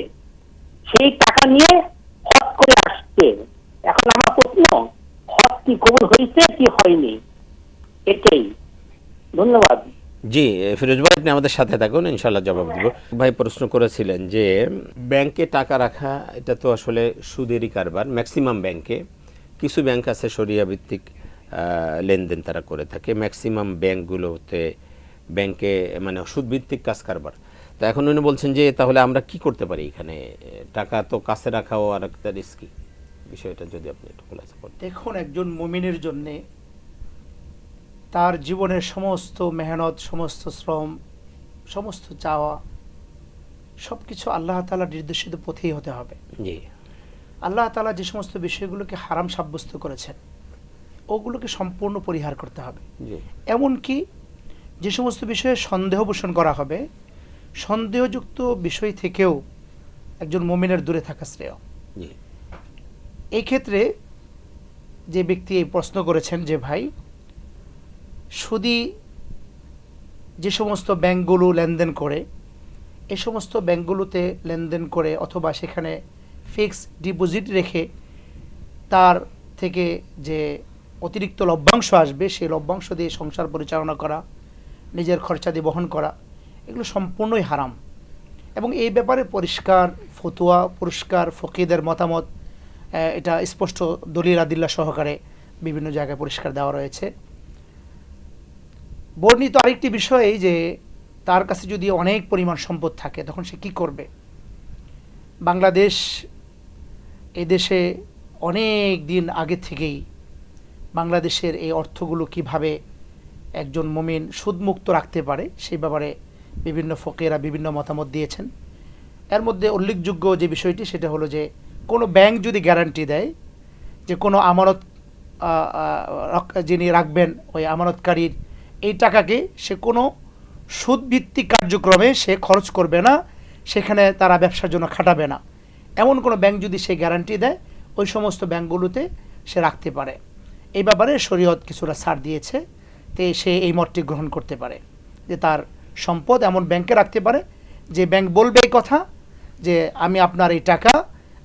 সেই টাকা নিয়ে হজ করে আসছে। এখন আমার প্রশ্ন, হজ কি কবুল হয়েছে কি হয়নি, এটাই। ধন্যবাদ। জি ফিরোজ ভাই, আপনি আমাদের সাথে থাকুন, ইনশাল্লাহ জবাব দিব। ভাই প্রশ্ন করেছিলেন যে ব্যাংকে টাকা রাখা, এটা তো আসলে সুদেরই কারবার ম্যাক্সিমাম ব্যাংকে। কিছু ব্যাংক আছে শরিয়া ভিত্তিক লেনদেন তারা করে থাকে, ম্যাক্সিমাম ব্যাংকগুলোতে ব্যাংকে মানে সুদভিত্তিক কাজ কারবার। তো এখন উনি বলছেন যে তাহলে আমরা কি করতে পারি এখানে, টাকা তো কাছে রাখাও আর একটা রিস্কি বিষয়টা, যদি আপনি একটু খোলাসা করতেন। দেখুন, একজন মুমিনের জন্যে তার জীবনের সমস্ত মেহনত, সমস্ত শ্রম, সমস্ত চাওয়া সব কিছু আল্লাহ তাআলার নির্দেশিত পথেই হতে হবে। জি, আল্লাহ তাআলা যে সমস্ত বিষয়গুলোকে হারাম সাব্যস্ত করেছেন ওগুলোকে সম্পূর্ণ পরিহার করতে হবে। জি, এমনকি যে সমস্ত বিষয়ে সন্দেহ পোষণ করা হবে, সন্দেহযুক্ত বিষয় থেকেও একজন মুমিনের দূরে থাকা শ্রেয়। জি, এই ক্ষেত্রে যে ব্যক্তি এই প্রশ্ন করেছেন যে ভাই, সুদী যে সমস্ত ব্যাংকগুলো লেনদেন করে, এই সমস্ত ব্যাংকগুলোতে লেনদেন করে অথবা সেখানে ফিক্সড ডিপোজিট রেখে তার থেকে যে অতিরিক্ত লভ্যাংশ আসবে, সেই লভ্যাংশ দিয়ে সংসার পরিচালনা করা, নিজের খরচাদি বহন করা, এগুলো সম্পূর্ণই হারাম। এবং এই ব্যাপারে পরিষ্কার ফতোয়া, পরিষ্কার ফকিহদের মতামত, এটা স্পষ্ট দলিল আদিল্লা সহকারে বিভিন্ন জায়গায় পরিষ্কার দেওয়া রয়েছে। বর্ণিত আরেকটি বিষয় এই যে তার কাছে যদি অনেক পরিমাণ সম্পদ থাকে তখন সে কি করবে। বাংলাদেশ এই দেশে অনেক দিন আগে থেকেই বাংলাদেশের এই অর্থগুলো কিভাবে একজন মুমিন সুদমুক্ত রাখতে পারে সেই ব্যাপারে বিভিন্ন ফকিহরা বিভিন্ন মতামত দিয়েছেন। এর মধ্যে উল্লেখযোগ্য যে বিষয়টি সেটা হলো যে কোনো ব্যাংক যদি গ্যারান্টি দেয় যে কোনো আমানত যিনি রাখবেন ওই আমানতকারীর এই টাকাকে সে কোনো সুদভিত্তিক কার্যক্রমে সে খরচ করবে না, সেখানে তারা ব্যবসার জন্য খাটাবে না, এমন কোনো ব্যাংক যদি সে গ্যারান্টি দেয়, ওই সমস্ত ব্যাংকগুলোতে সে রাখতে পারে। এই ব্যাপারে শরীয়ত কিছুটা ছাড় দিয়েছে, তে সে এই মতটি গ্রহণ করতে পারে যে তার সম্পদ এমন ব্যাংকে রাখতে পারে যে ব্যাংক বলবে এই কথা যে আমি আপনার এই টাকা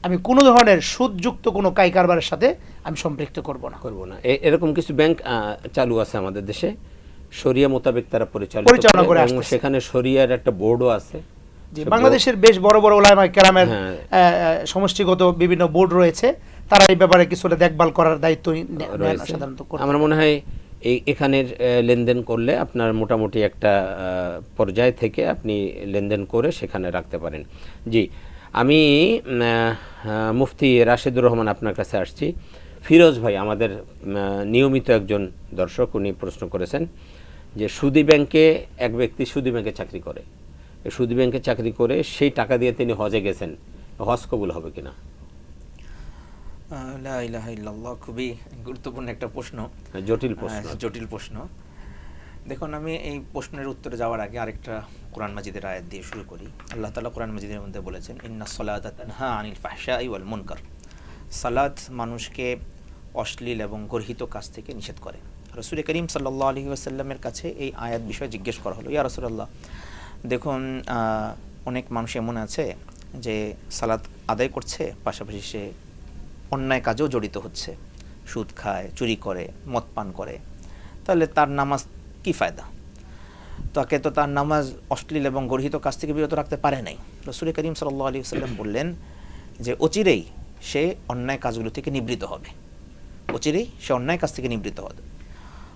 আমি কোনো ধরনের সুদযুক্ত কোনো কারবারের সাথে আমি সম্পৃক্ত করব না। এরকম কিছু ব্যাংক চালু আছে আমাদের দেশে, শরিয়া মোতাবেক তারা পরিচালনা করে এবং সেখানে শরিয়ার একটা বোর্ডও আছে। বাংলাদেশের বেশ বড় বড় উলামা কেরামের সমষ্টিগত বিভিন্ন বোর্ড রয়েছে, তারা এই ব্যাপারে কিছুটা দেখভাল করার দায়িত্ব সাধারণত করে। আমার মনে হয় এখানের লেনদেন করলে আপনার মোটামুটি একটা পর্যায় থেকে আপনি লেনদেন করে সেখানে রাখতে পারেন। জি, আমি মুফতি রাশেদুর রহমান আপনার কাছে আসছি। ফিরোজ ভাই আমাদের নিয়মিত একজন দর্শক, উনি প্রশ্ন করেছেন যে সুদী ব্যাংকে এক ব্যক্তি সুদী ব্যাংকে চাকরি করে, সুদী ব্যাংকে চাকরি করে সেই টাকা দিয়ে তিনি হজে গেছেন, হজ কবুল হবে কিনা? লা ইলাহা ইল্লাল্লাহ, খুবই গুরুত্বপূর্ণ একটা প্রশ্ন, জটিল প্রশ্ন। দেখুন, আমি এই প্রশ্নের উত্তরে যাওয়ার আগে আরেকটা কোরআন মাজিদের আয়াত দিয়ে শুরু করি। আল্লাহ তাআলা কোরআন মাজিদের মধ্যে বলেছেন, ইন্নাস সালাতা তানহা আনিল ফাহশাই ওয়াল মুনকার। সালাত মানুষকে অশ্লীল এবং গর্হিত কাজ থেকে নিষেধ করে। রাসূল করিম সাল্লাল্লাহু আলাইহি ওয়াসাল্লামের কাছে এই আয়াত বিষয়ে জিজ্ঞেস করা হলো, ইয়া রাসূলুল্লাহ, দেখুন অনেক মানুষ এমন আছে যে সালাত আদায় করছে, পাশাপাশি সে অন্যায় কাজেও জড়িত হচ্ছে, সুদ খায়, চুরি করে, মদ পান করে, তাহলে তার নামাজ কি ফায়দা? তাকে তো তার নামাজ অশ্লীল এবং গর্হিত কাজ থেকে বিরত রাখতে পারে নাই। রাসূল করিম সাল্লাল্লাহু আলাইহি ওয়াসাল্লাম বললেন যে অচিরেই সে অন্যায় কাজগুলো থেকে নিবৃত হবে, অচিরেই সে অন্যায় কাজ থেকে নিবৃত হবে।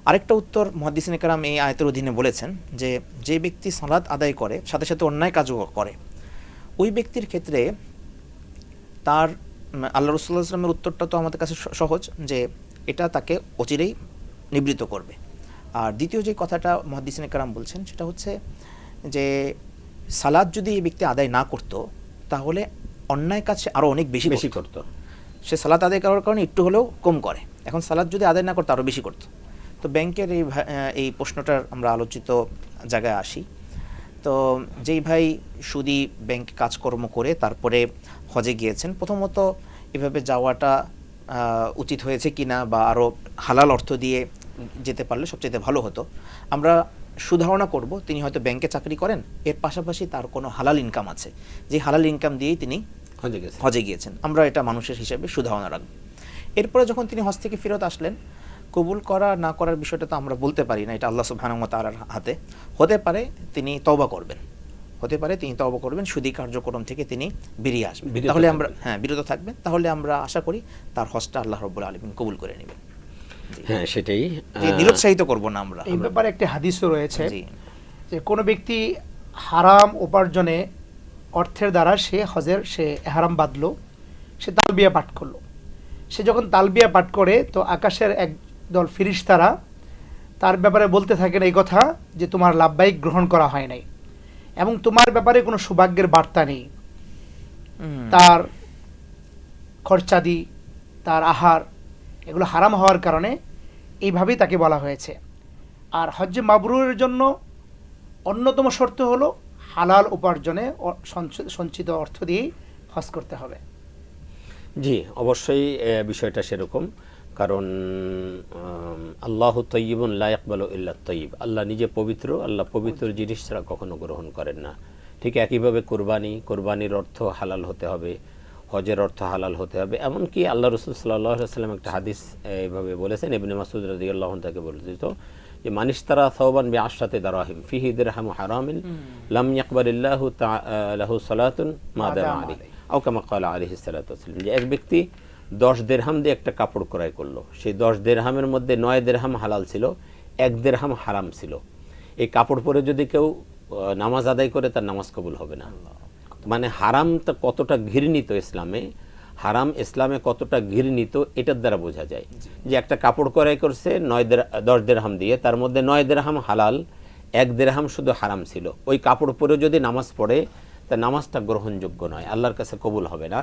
আরেকটা উত্তর মুহাদ্দিসিনে কেরাম এই আয়াতের অধীনে বলেছেন যে যে ব্যক্তি সালাত আদায় করে সাথে সাথে অন্যায় কাজও করে, ওই ব্যক্তির ক্ষেত্রে তার আল্লাহ রাসূলুল্লাহ সাল্লাল্লাহু আলাইহি ওয়াসাল্লামের উত্তরটা তো আমাদের কাছে সহজ, যে এটা তাকে অচিরেই নিবৃত করবে। আর দ্বিতীয় যে কথাটা মুহাদ্দিসিনে কেরাম বলছেন সেটা হচ্ছে যে সালাত যদি এই ব্যক্তি আদায় না করতো তাহলে অন্যায় কাজ সে আরও অনেক বেশি করতো। সে সালাত আদায় করার কারণে একটু হলেও কম করে, এখন সালাত যদি আদায় না করতো আরও বেশি করতো। তো ব্যাংকের এই প্রশ্নটার আমরা আলোচিত জায়গায় আসি। তো যেই ভাই সুদী ব্যাংক কাজকর্ম করে তারপরে হজে গিয়েছেন, প্রথমত এভাবে যাওয়াটা উচিত হয়েছে কিনা বা আরও হালাল অর্থ দিয়ে যেতে পারলে সবচেয়ে ভালো হতো। আমরা সুধারণা করব তিনি হয়তো ব্যাংকে চাকরি করেন, এর পাশাপাশি তার কোনো হালাল ইনকাম আছে, যে হালাল ইনকাম দিয়েই তিনি হজে গিয়েছেন, আমরা এটা মানুষের হিসেবে সুধারণা রাখব। এরপরে যখন তিনি হজ থেকে ফেরত আসলেন, কবুল করা না করার বিষয়টা তো আমরা বলতে পারি না, এটা আল্লাহ সুবহানাহু ওয়া তাআলার হাতে। হতে পারে তিনি তওবা করবেন, সুদী কার্যক্রম থেকে তিনি বেরিয়ে আসবেন, তাহলে আমরা বিরত থাকবেন, তাহলে আমরা আশা করি তার হজটা আল্লাহ রাব্বুল আলামিন কবুল করে নেবেন। হ্যাঁ, সেটাই, নিরুৎসাহিত করব না আমরা। এই ব্যাপারে একটা হাদিসও রয়েছে যে কোনো ব্যক্তি হারাম উপার্জনে অর্থের দ্বারা সে ইহরাম বাঁধলো, সে তালবিয়া পাঠ করলো, সে যখন তালবিয়া পাঠ করে তো আকাশের একদল ফেরেশতারা তার ব্যাপারে বলতে থাকেন এই কথা যে তোমার লাব্বাইক গ্রহণ করা হয় নাই এবং তোমার ব্যাপারে কোনো সৌভাগ্যের বার্তা নেই। তার খরচাদি, তার আহার, এগুলো হারাম হওয়ার কারণে এইভাবেই তাকে বলা হয়েছে। আর হজ্জে মাবরুরের জন্য অন্যতম শর্ত হলো হালাল উপার্জনে সঞ্চিত অর্থ দিয়েই হজ করতে হবে। জি, অবশ্যই বিষয়টা সেরকম, কারণ আল্লাহু তাইয়্যিবুন লা ইয়াকবালু ইল্লা তাইয়্যিব, আল্লাহ নিজে পবিত্র, আল্লাহ পবিত্র জিনিস ছাড়া কখনো গ্রহণ করেন না। ঠিক একইভাবে কোরবানির অর্থ হালাল হতে হবে, হজের অর্থ হালাল হতে হবে। এমনকি আল্লাহ রাসূল সাল্লাল্লাহু আলাইহি ওয়াসাল্লাম একটা হাদিস এইভাবে বলেছেন, ইবনে মাসউদ রাদিয়াল্লাহু আনহু তাকে বলেছিত যে মানিশতারা সাওবান বিআশরাতি দারাহিম ফিহি দিরহামু হারামিন লাম ইয়াকবালিল্লাহু লাহু সালাতুন মা দামা আলাইহি আও কামা ক্বালা আলাইহিস সালাতু ওয়াসসালাম। যে এক ব্যক্তি 10 দিরহাম দিয়ে একটা কাপড় ক্রয় করলো, সেই 10 দিরহামের মধ্যে 9 দিরহাম হালাল ছিল, 1 দিরহাম হারাম ছিল। এই কাপড় পরে যদি কেউ নামাজ আদায় করে তার নামাজ কবুল হবে না। মানে হারামটা কতটা ঘৃণিত ইসলামে কতটা ঘৃণিত এটার দ্বারা বোঝা যায় যে একটা কাপড় ক্রয় করছে 10 দিরহাম দিয়ে, তার মধ্যে 9 দিরহাম হালাল, 1 দিরহাম শুধু হারাম ছিল। ওই কাপড় পরে যদি নামাজ পড়ে তা নামাজটা গ্রহণযোগ্য নয়, আল্লাহর কাছে কবুল হবে না।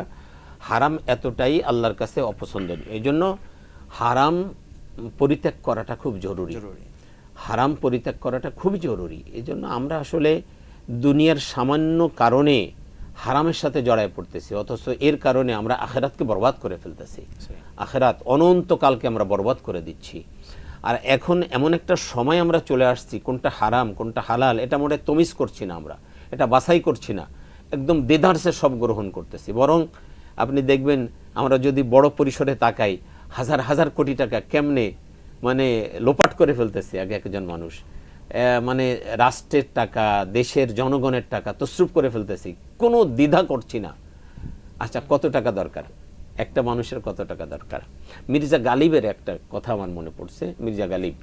হারাম এতটাই আল্লাহর কাছে অপছন্দনীয়, এই জন্য হারাম পরিত্যাগ করাটা খুব জরুরি। হারাম পরিত্যাগ করাটা খুবই জরুরি। এই জন্য আমরা আসলে দুনিয়ার সামান্য কারণে হারামের সাথে জড়ায় পড়তেছি, অথচ এর কারণে আমরা আখেরাতকে বরবাদ করে ফেলতেছি। আখেরাত অনন্তকালকে আমরা বরবাদ করে দিচ্ছি। আর এখন এমন একটা সময় আমরা চলে আসছি, কোনটা হারাম কোনটা হালাল এটা মোটে তমিজ করছি না, আমরা এটা বাছাই করছি না, একদম দেদারসে সব গ্রহণ করতেছি। বরং আপনি দেখবেন আমরা যদি বড় পরিসরে তাকাই, হাজার হাজার কোটি টাকা কেমনে মানে লোপাট করে ফেলতেছি আগে একজন মানুষ, মানে রাষ্ট্রের টাকা, দেশের জনগণের টাকা তসরুপ করে ফেলতেছি, কোনো দ্বিধা করছি না। আচ্ছা, কত টাকা দরকার একটা মানুষের, কত টাকা দরকার? মির্জা গালিবের একটা কথা আমার মনে পড়ছে। মির্জা গালিব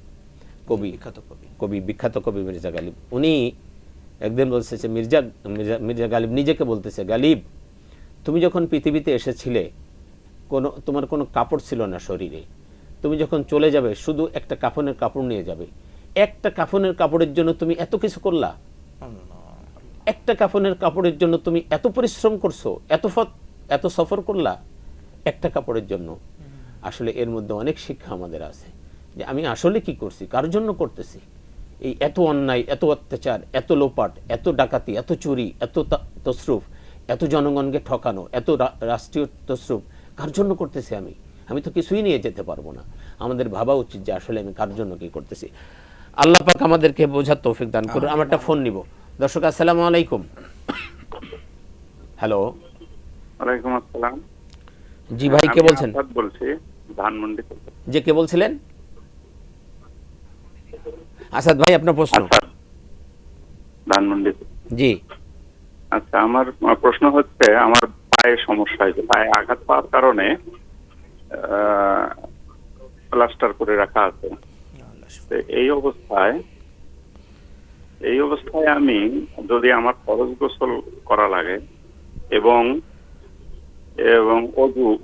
কবি, বিখ্যাত কবি মির্জা গালিব, উনি একদিন বলছে যে মির্জা গালিব নিজেকে বলতেছে, গালিব তুমি যখন পৃথিবীতে এসেছিলে তোমার কোনো কাপড় ছিল না শরীরে, তুমি যখন চলে যাবে শুধু একটা কাফনের কাপড় নিয়ে যাবে। একটা কাফনের কাপড়ের জন্য তুমি এত কিছু করলা, একটা কাফনের কাপড়ের জন্য তুমি এত পরিশ্রম করছো, এত সফর করলা একটা কাপড়ের জন্য। আসলে এর মধ্যে অনেক শিক্ষা আমাদের আছে যে আমি আসলে কি করছি, কার জন্য করতেছি। এই এত অন্যায়, এত অত্যাচার, এত লোপাট, এত ডাকাতি, এত চুরি, এত তসরুফ, এত জনগণকে ঠকানো, এত রাষ্ট্রীয় তসরুফ কার জন্য করতেছি? আমি তো কিছুই নিয়ে যেতে পারবো না। আমাদের ভাবা উচিত যে আসলে আমি কার জন্য কি করতেছি। আল্লাহ পাক আমাদেরকে বোঝার তৌফিক দান করুন। আমরা একটা ফোন নিব। দর্শক আসসালামু আলাইকুম। হ্যালো। ওয়ালাইকুম আসসালাম। জি ভাই, কে বলছেন? আসাদ বলছি, ধানমন্ডি থেকে। যে কে বলছিলেন? আসাদ ভাই, আপনার প্রশ্ন। ধানমন্ডি। জি। আচ্ছা, আমার প্রশ্ন হচ্ছে, আমার পায়ে সমস্যা হয়েছে, পায়ে আঘাত পাওয়ার কারণে প্লাস্টার করে রাখা আছে। এই অবস্থায় আমি যদি আমার ফরজ গোসল করা লাগে এবং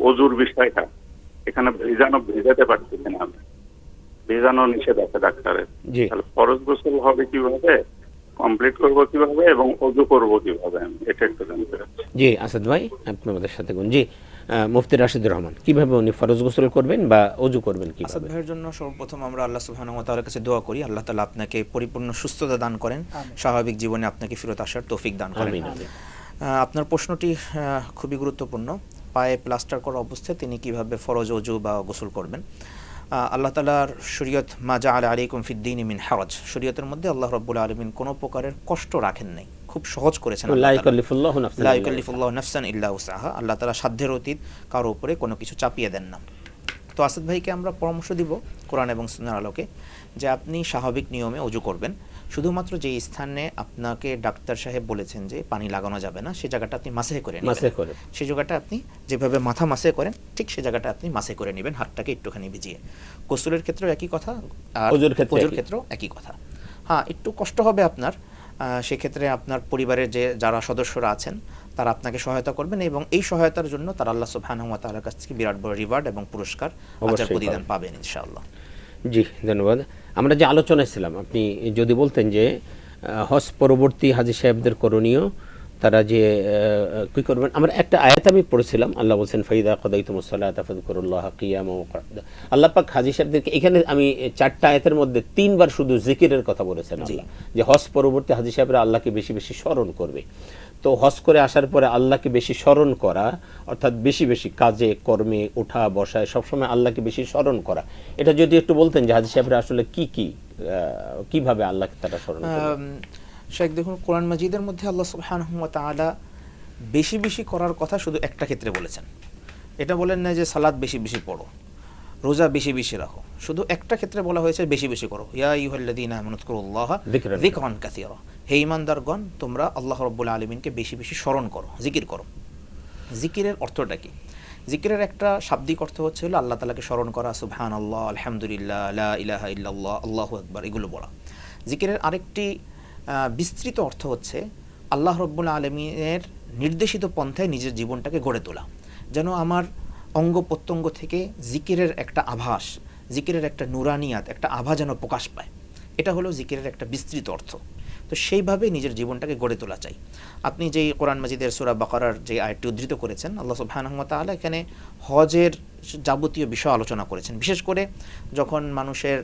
অজুর বিষয়টা এখানে ভিজাতে পারছি কিনা, আমি ভিজানো নিষেধ আছে ডাক্তারের, তাহলে ফরজ গোসল হবে কিভাবে, কমপ্লিট করব কিভাবে এবং অজু করব কিভাবে, আমি এটা একটু জানতে চাচ্ছি। জি আসাদ ভাই, আপনি আমাদের সাথে কোন জি মুফতি রাশিদুর রহমান, কিভাবে উনি ফরজ গোসল করবেন বা অজু করবেন কিভাবে? আসাদ ভাইয়ের জন্য সর্বপ্রথম আমরা আল্লাহ সুবহানাহু ওয়া তাআলার কাছে দোয়া করি, আল্লাহ তাআলা আপনাকে পরিপূর্ণ সুস্থতা দান করেন, স্বাভাবিক জীবনে আপনাকে ফিরত আসার তৌফিক দান করেন। আপনার প্রশ্নটি খুবই গুরুত্বপূর্ণ। পায়ে প্লাস্টার করা অবস্থায় তিনি কিভাবে ফরজ অজু বা গোসল করবেন? আল্লাহ তাআলার শরীয়ত মা জাআলা আলাইকুম ফিদ-দীনি মিন হারাজ, শরীয়তের মধ্যে আল্লাহ রাব্বুল আলামিন কোনো প্রকারের কষ্ট রাখেন নাই, খুব সহজ করেছেন। লা ইউকাল্লিফুল্লাহু নাফসান ইল্লা উসআহা, আল্লাহ তাআলা সাধ্যের অতীত কারো উপরে কোনো কিছু চাপিয়ে দেন না। তো আসাদ ভাইকে আমরা পরামর্শ দিব কোরআন এবং সুন্নাহর আলোকে যে আপনি স্বাভাবিক নিয়মে অজু করবেন। শুধুমাত্র যে স্থানে আপনাকে ডাক্তার সাহেব বলেছেন যে পানি লাগানো যাবে না, সেই জায়গাটা আপনি মাসে করে নেবেন। সেই জায়গাটা আপনি যেভাবে মাথা মাসে করেন ঠিক সেই জায়গাটা আপনি মাসে করে নেবেন, হাতটাকে একটুখানি ভিজিয়ে। গোসলের ক্ষেত্রেও একই কথা, আর অজুর ক্ষেত্রেও একই কথা। হ্যাঁ, একটু কষ্ট হবে আপনার, সেক্ষেত্রে আপনার পরিবারের যারা সদস্যরা আছেন তারা আপনাকে সহায়তা করবেন এবং এই সহায়তার জন্য তারা আল্লাহ সুবহানাহু ওয়া তাআলার কাছ থেকে বিরাট বড় রিওয়ার্ড এবং পুরস্কার, আজার প্রতিদান পাবেন ইনশাআল্লাহ। জি ধন্যবাদ। আমরা যে আলোচনায় ছিলাম, আপনি যদি বলতেন যে হজ পরবর্তী হাজী সাহেবদের করণীয়, তারা যে কি করবেন। আমরা একটা আয়াত আমি পড়েছিলাম, আল্লাহ বলছেন ফাইদা কাদাইতুমুস সালাতা ফাযকুরুল্লাহা কিয়ামান ওয়া কুউদা। আল্লাহ পাক হাজী সাহেবদেরকে এখানে আমি 4টা আয়াতের মধ্যে 3বার শুধু জিকিরের কথা বলেছেন আল্লাহ, যে হজ পরবর্তী হাজী সাহেবরা আল্লাহকে বেশি বেশি স্মরণ করবে। তো হজ করে আসার পরে আল্লাহকে বেশি স্মরণ করা, অর্থাৎ বেশি বেশি কাজে কর্মে ওঠা বসায় সবসময় আল্লাহকে বেশি স্মরণ করা, এটা যদি একটু বলতেন যে হাজী সাহেবরা আসলে কিভাবে আল্লাহকে তারা স্মরণ করবে। শেখ, দেখুন কোরআন মাজিদের মধ্যে আল্লাহ সুবহানাহু ওয়া তাআলা বেশি বেশি করার কথা শুধু একটা ক্ষেত্রে বলেছেন। এটা বলেন না যে সালাত বেশি বেশি পড়ো, রোজা বেশি বেশি রাখো, শুধু একটা ক্ষেত্রে বলা হয়েছে বেশি বেশি করো। ইয়া আইয়ুহাল্লাযীনা আমানু যকুরুল্লাহা যিকরান কাসীরা, হে ঈমানদারগণ তোমরা আল্লাহ রাব্বুল আলামিনকে বেশি বেশি স্মরণ করো, জিকির করো। জিকিরের অর্থটা কি? জিকিরের একটা শাব্দিক অর্থ হচ্ছে হলো আল্লাহ তাআলাকে স্মরণ করা, সুবহানাল্লাহ, আলহামদুলিল্লাহ, লা ইলাহা ইল্লাল্লাহ, আল্লাহু আকবার, এগুলো বলা। জিকিরের আরেকটি বিস্তৃত অর্থ হচ্ছে আল্লাহ রাব্বুল আলামিনের নির্দেশিত পন্থায় নিজের জীবনটাকে গড়ে তোলা, যেন আমার অঙ্গ প্রত্যঙ্গ থেকে জিকিরের একটা আভাস, জিকিরের একটা নুরানিয়াত, একটা আভা যেন প্রকাশ পায়। এটা হলো জিকিরের একটা বিস্তৃত অর্থ। তো তো সেইভাবে নিজের জীবনটাকে গড়ে তোলা চাই। আপনি যেই কোরআন মাজিদের সূরা বাকারার যে আয়াতটি উদ্ধৃত করেছেন, আল্লাহ সুবহানাহু ওয়া তাআলা এখানে হজের যাবতীয় বিষয় আলোচনা করেছেন। বিশেষ করে যখন মানুষের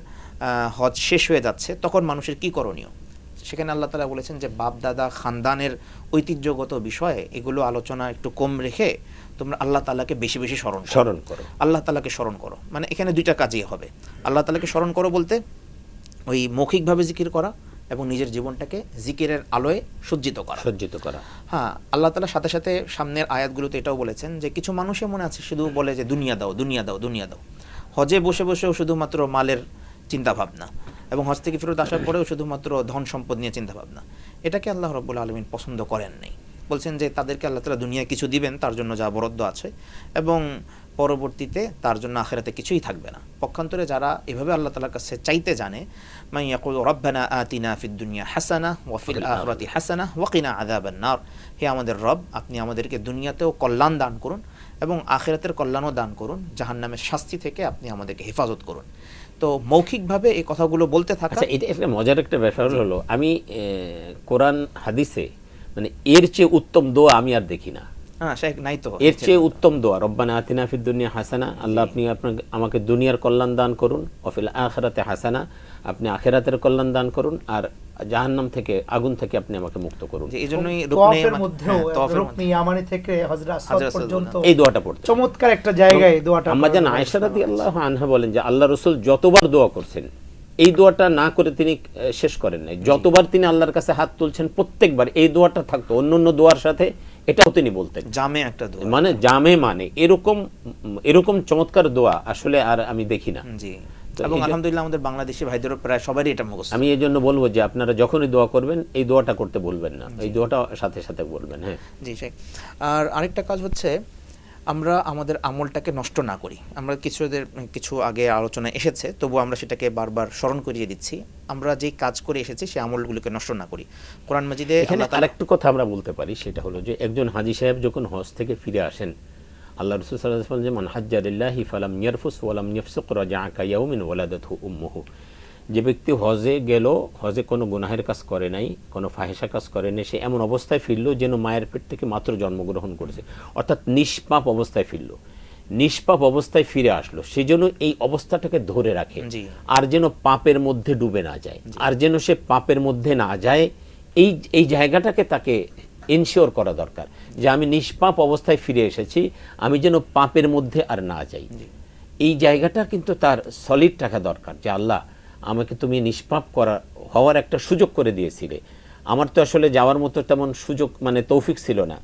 হজ শেষ হয়ে যাচ্ছে তখন মানুষের কী করণীয়, সেখানে আল্লাহ তাআলা বলেছেন যে বাপ দাদা খানদানের ঐতিহ্যগত বিষয়ে এগুলো আলোচনা একটু কম রেখে তোমরা আল্লাহ তাআলাকে বেশি বেশি স্মরণ করো। আল্লাহ তাআলাকে স্মরণ করো, মানে এখানে দুইটা কাজই হবে। আল্লাহ তাআলাকে স্মরণ করো বলতে ওই মৌখিকভাবে জিকির করা এবং নিজের জীবনটাকে জিকিরের আলোয় সজ্জিত করা। হ্যাঁ, আল্লাহ তাআলা সাথে সাথে সামনের আয়াতগুলোতে এটাও বলেছেন যে কিছু মানুষের মনে আছে শুধু বলে যে দুনিয়া দাও দুনিয়া দাও দুনিয়া দাও, হজে বসে বসেও শুধুমাত্র মালের চিন্তা ভাবনা এবং হজ থেকে ফেরত আসার পরেও শুধুমাত্র ধন সম্পদ নিয়ে চিন্তা ভাবনা। এটাকে আল্লাহ রাব্বুল আলামিন পছন্দ করেন নাই। বলছেন যে তাদেরকে আল্লাহ তাআলা দুনিয়ায় কিছু দিবেন তার জন্য যা বরাদ্দ আছে, এবং পরবর্তীতে তার জন্য আখিরাতে কিছুই থাকবে না। পক্ষান্তরে যারা এভাবে আল্লাহ তাআলার কাছে চাইতে জানে, মান ইয়াকুলু রাব্বানা আতিনা ফিদ দুনিয়া হাসানাহ ওয়া ফিল আখিরাতি হাসানাহ ওয়া কিনা আযাবান নার, হে আমাদের রব আপনি আমাদেরকে দুনিয়াতেও কল্যাণ দান করুন এবং আখিরাতের কল্যাণও দান করুন, জাহান্নামের শাস্তি থেকে আপনি আমাদেরকে হেফাজত করুন। তো মৌখিকভাবে এই কথাগুলো বলতে থাকা। আচ্ছা, এটা একটা মজার একটা ব্যাপার হলো, আমি কোরআন হাদিসে মানে এর চেয়ে উত্তম দোয়া আমি আর দেখি না। এর চেয়ে উত্তম দোয়া রব্বানা আতিনা ফিদ দুনিয়া হাসানা, আল্লাহ আপনি আমাকে দুনিয়ার কল্যাণ দান করুন, ওয়া ফিল আখিরাতি হাসানা, আপনি আখিরাতের কল্যাণ দান করুন, আর জাহান্নাম থেকে আগুন থেকে আপনি আমাকে মুক্ত করুন। এইজন্যই রুকনের মধ্যেও রুকনি ইয়ামানি থেকে হযরত আসওয়াদ পর্যন্ত এই দোয়াটা পড়তে চমৎকার একটা জায়গায় দোয়াটা। আম্মা জান আয়েশা রাদিয়াল্লাহু আনহা বলেন যে আল্লাহ রাসূল যতবার দোয়া করছেন এই দোয়াটা না করে তিনি শেষ করেন নাই। যতবার তিনি আল্লাহর কাছে হাত তুলছেন প্রত্যেকবার এই দোয়াটা থাকতো, অন্যান্য দোয়ার সাথে এটাও তিনি বলতেন। জামে একটা দোয়া, মানে জামে, মানে এরকম চমৎকার দোয়া আসলে আর আমি দেখি না। জি, এবং আলহামদুলিল্লাহ আমাদের বাংলাদেশি ভাইদেরও প্রায় সবারই এটা মুখস্থ। আমি এই জন্য বলবো যে আপনারা যখনই দোয়া করবেন এই দোয়াটা করতে বলবেন না, এই দোয়াটা সাথে সাথে বলবেন। হ্যাঁ জি শেখ। আর আরেকটা কাজ হচ্ছে আমরা আমাদের আমলটাকে নষ্ট না করি। আমরা কিছু আগে আলোচনা এসেছে, তবু আমরা সেটাকে বারবার স্মরণ করিয়ে দিচ্ছি। আমরা যেই কাজ করে এসেছি সেই আমলগুলোকে নষ্ট না করি। কোরআন মাজিদে এখানে আরেকটু কথা আমরা বলতে পারি, সেটা হলো যে একজন হাজী সাহেব যখন হজ থেকে ফিরে আসেন, আল্লাহ রাসূল সাল্লাল্লাহু আলাইহি ওয়াসাল্লাম যে মান হাজ্জা লিল্লাহি ফালাম ইয়ারফুস ওয়া লাম ইয়াফসুক রাজা'a কা ইয়াউমিন ওয়ালাদাতহু উম্মুহু, যে ব্যক্তি হজে গেল, হজে কোনো গুনাহের কাজ করে নাই, কোনো ফাহিশা কাজ করে নাই, সে এমন অবস্থায় ফিরল যেন মায়ের পেট থেকে মাত্র জন্মগ্রহণ করেছে, অর্থাৎ নিষ্পাপ অবস্থায় ফিরল, নিষ্পাপ অবস্থায় ফিরে আসলো। সেজন্য এই অবস্থাটাকে ধরে রাখে, আর যেন পাপের মধ্যে ডুবে না যায়, আর যেন সে পাপের মধ্যে না যায়, এই জায়গাটাকে তাকে এনশিওর করা দরকার যে আমি নিষ্পাপ অবস্থায় ফিরে এসেছি, আমি যেন পাপের মধ্যে আর না যাই। এই জায়গাটা কিন্তু তার সলিড রাখা দরকার যে আল্লাহ আমাকে তুমি নিষ্পাপ হওয়ার একটা সুযোগ করে দিয়েছিলে, আমার তো আসলে যাওয়ার মতো তেমন সুযোগ মানে তৌফিক ছিল না,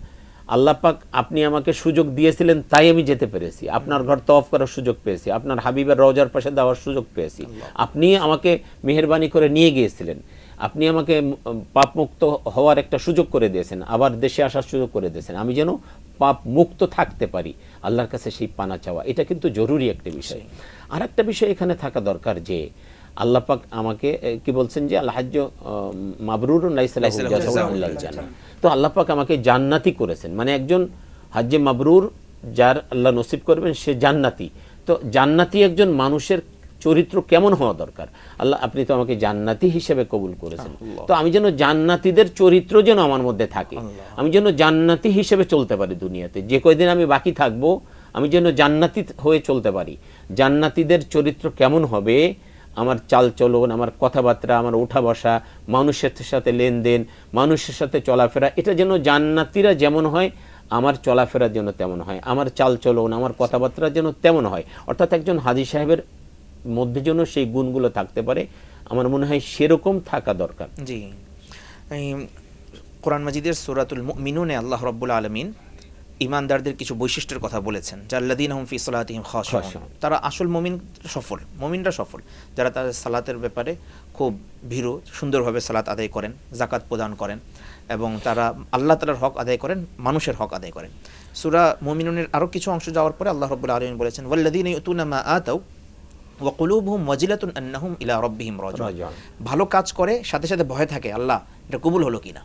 আল্লাহ পাক আপনি আমাকে সুযোগ দিয়েছিলেন তাই আমি যেতে পেরেছি, আপনার ঘর তওয়াফ করার সুযোগ পেয়েছি, আপনার হাবিবের রওজার পাশে দেওয়ার সুযোগ পেয়েছি, আপনি আমাকে মেহেরবানি করে নিয়ে গিয়েছিলেন, আপনি আমাকে পাপ মুক্ত হওয়ার একটা সুযোগ করে দিয়েছেন, আবার দেশে আসার সুযোগ করে দিয়েছেন, আমি যেন পাপ মুক্ত থাকতে পারি। আল্লাহর কাছে সেই পানা চাওয়া এটা কিন্তু জরুরি একটা বিষয়। আর একটা বিষয় এখানে থাকা দরকার যে আল্লাহ পাক আমাকে কি বলছেন যে আল হাজ্জ মাবরুরুন লাইসা লাহু জাযাউন ইল্লাল জান্নাহ, তো আল্লাহ পাক আমাকে জান্নাতি করেছেন, মানে একজন হাজ্জে মাবরুর যার আল্লাহ নসিব করবেন সে জান্নাতি। তো জান্নাতি একজন মানুষের চরিত্র কেমন হওয়া দরকার, আল্লাহ আপনি তো আমাকে জান্নাতি হিসেবে কবুল করেছেন, তো আমি যেন জান্নাতীদের চরিত্র যেন আমার মধ্যে থাকে, আমি যেন জান্নাতি হিসেবে চলতে পারি দুনিয়াতে, যে কয়দিন আমি বাকি থাকবো আমি যেন জান্নাতি হয়ে চলতে পারি। জান্নাতীদের চরিত্র কেমন হবে, আমার চাল চলন, আমার কথাবার্তা, আমার ওঠা বসা, মানুষের সাথে লেনদেন, মানুষের সাথে চলাফেরা, এটা যেন জান্নাতীরা যেমন হয় আমার চলাফেরা যেন তেমন হয়, আমার চাল চলন, আমার কথাবার্তা যেন তেমন হয়, অর্থাৎ একজন হাজী সাহেবের মধ্যে যেন সেই গুণগুলো থাকতে পারে, আমার মনে হয় সেরকম থাকা দরকার। জি, কোরআন মাজিদের সূরাতুল মুমিনুনে আল্লাহ রাব্বুল আলামিন ঈমানদারদের কিছু বৈশিষ্ট্যের কথা বলেছেন, জাল্লাযীনা হুম ফি সালাতিহিম খাশিউন, তারা আসল মুমিন মুমিনরা সফল, যারা তাদের সালাতের ব্যাপারে খুব ভীরু, সুন্দরভাবে সালাত আদায় করেন, যাকাত প্রদান করেন এবং তারা আল্লাহ তাআলার হক আদায় করেন, মানুষের হক আদায় করেন। সূরা মুমিনুনের আরও কিছু অংশ যাওয়ার পরে আল্লাহ রাব্বুল আলামিন বলেছেন ওয়াল্লাযীনা ইউতুনা মা আতাউ ওয়া কুলুবুহুম ওয়াজিলাতুন আন্নাহুম ইলা রাব্বিহিম রাজিউন, ভালো কাজ করে সাথে সাথে ভয় থাকে আল্লাহ এটা কবুল হলো কিনা।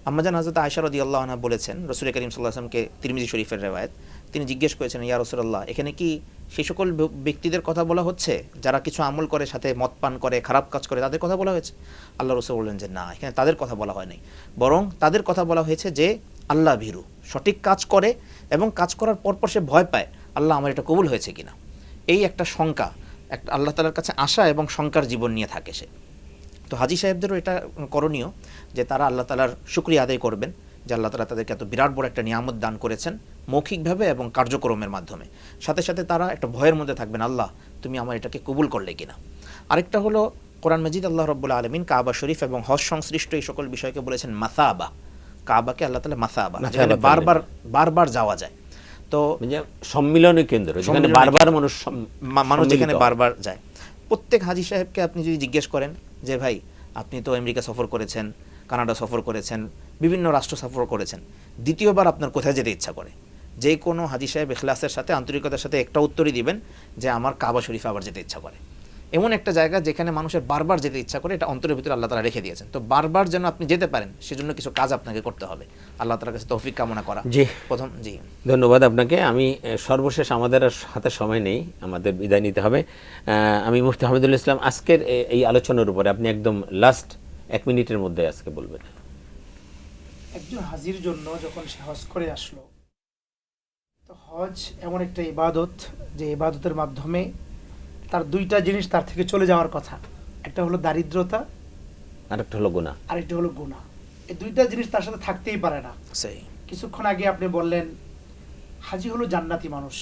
আম্মাজান হযরত আয়েশা রাদিয়াল্লাহু আনহা বলেছেন রাসূল করিম সাল্লাল্লাহু আলাইহি ওয়াসাল্লামকে তিরমিজি শরীফের রিওয়ায়াত, তিনি জিজ্ঞেস করেছেন ইয়া রাসূলুল্লাহ এখানে কি সেই সকল ব্যক্তিদের কথা বলা হচ্ছে যারা কিছু আমল করে, সাথে মদ পান করে, খারাপ কাজ করে, তাদের কথা বলা হয়েছে? আল্লাহ রাসূল বললেন যে না, এখানে তাদের কথা বলা হয়নি, বরং তাদের কথা বলা হয়েছে যে আল্লাহ ভীরু, সঠিক কাজ করে এবং কাজ করার পরপর সে ভয় পায় আল্লাহ আমার এটা কবুল হয়েছে কিনা। এই একটা শঙ্কা, একটা আল্লাহ তাআলার কাছে আশা এবং শঙ্কার জীবন নিয়ে থাকে সে। তো হাজী সাহেবদেরও এটা করণীয় যে তারা আল্লাহ তাআলার শুকরিয়া আদায় করবেন যে আল্লাহ তাআলা তাদেরকে এত বিরাট বড় একটা নিয়ামত দান করেছেন মৌখিকভাবে এবং কার্যক্রমের মাধ্যমে। সাথে সাথে তারা একটা ভয়ের মধ্যে থাকবেন, আল্লাহ তুমি আমার এটাকে কবুল করলে কিনা। আরেকটা হলো কোরআন মাজিদ আল্লাহ রাব্বুল আলামিন কাবা শরীফ এবং হজ সংশ্লিষ্ট এই সকল বিষয়কে বলেছেন মাসাবা। কাবাকে আল্লাহ তাআলা মাসাবা, যেখানে বারবার যাওয়া যায়। তো সম্মিলনের কেন্দ্র, যেখানে বারবার মানুষ যেখানে বারবার যায়। প্রত্যেক হাজী সাহেবকে আপনি যদি জিজ্ঞেস করেন যে ভাই আপনি তো আমেরিকা সফর করেছেন, কানাডা সফর করেছেন, বিভিন্ন রাষ্ট্র সফর করেছেন, দ্বিতীয়বার আপনার কোথায় যেতে ইচ্ছা করে? যে কোনো হাজী সাহেব ইখলাসের সাথে, আন্তরিকতার সাথে একটা উত্তরই দিবেন যে আমার কাবা শরীফে আবার যেতে ইচ্ছা করে। এমন একটা জায়গা যেখানে মানুষের বারবার যেতে ইচ্ছা করে, এটা অন্তরের ভিতরে আল্লাহ তাআলা রেখে দিয়েছেন। তো বারবার যেন আপনি যেতে পারেন সেজন্য কিছু কাজ আপনাকে করতে হবে। আল্লাহ তাআলার কাছে তৌফিক কামনা করা। জি জি ধন্যবাদ আপনাকে। আমি সর্বশেষ, আমাদের হাতে সময় নেই, আমাদের বিদায় নিতে হবে। আমি মুফতি হামিদুল ইসলাম, আজকের এই আলোচনার উপরে আপনি একদম লাস্ট 1 মিনিটের মধ্যে আজকে বলবেন। একজন হাজির জন্য যখন সে হজ করে আসলো, তো হজ এমন একটা ইবাদত যে ইবাদতের মাধ্যমে তার 2টা জিনিস তার থেকে চলে যাওয়ার কথা। একটা হলো দারিদ্রতা, আরেকটা হলো গুনাহ। আরেকটা হলো গুনাহ। এই 2টা জিনিস তার সাথে থাকতেই পারে না। কিছুক্ষণ আগে আপনি বললেন হাজি হলো জান্নাতি মানুষ,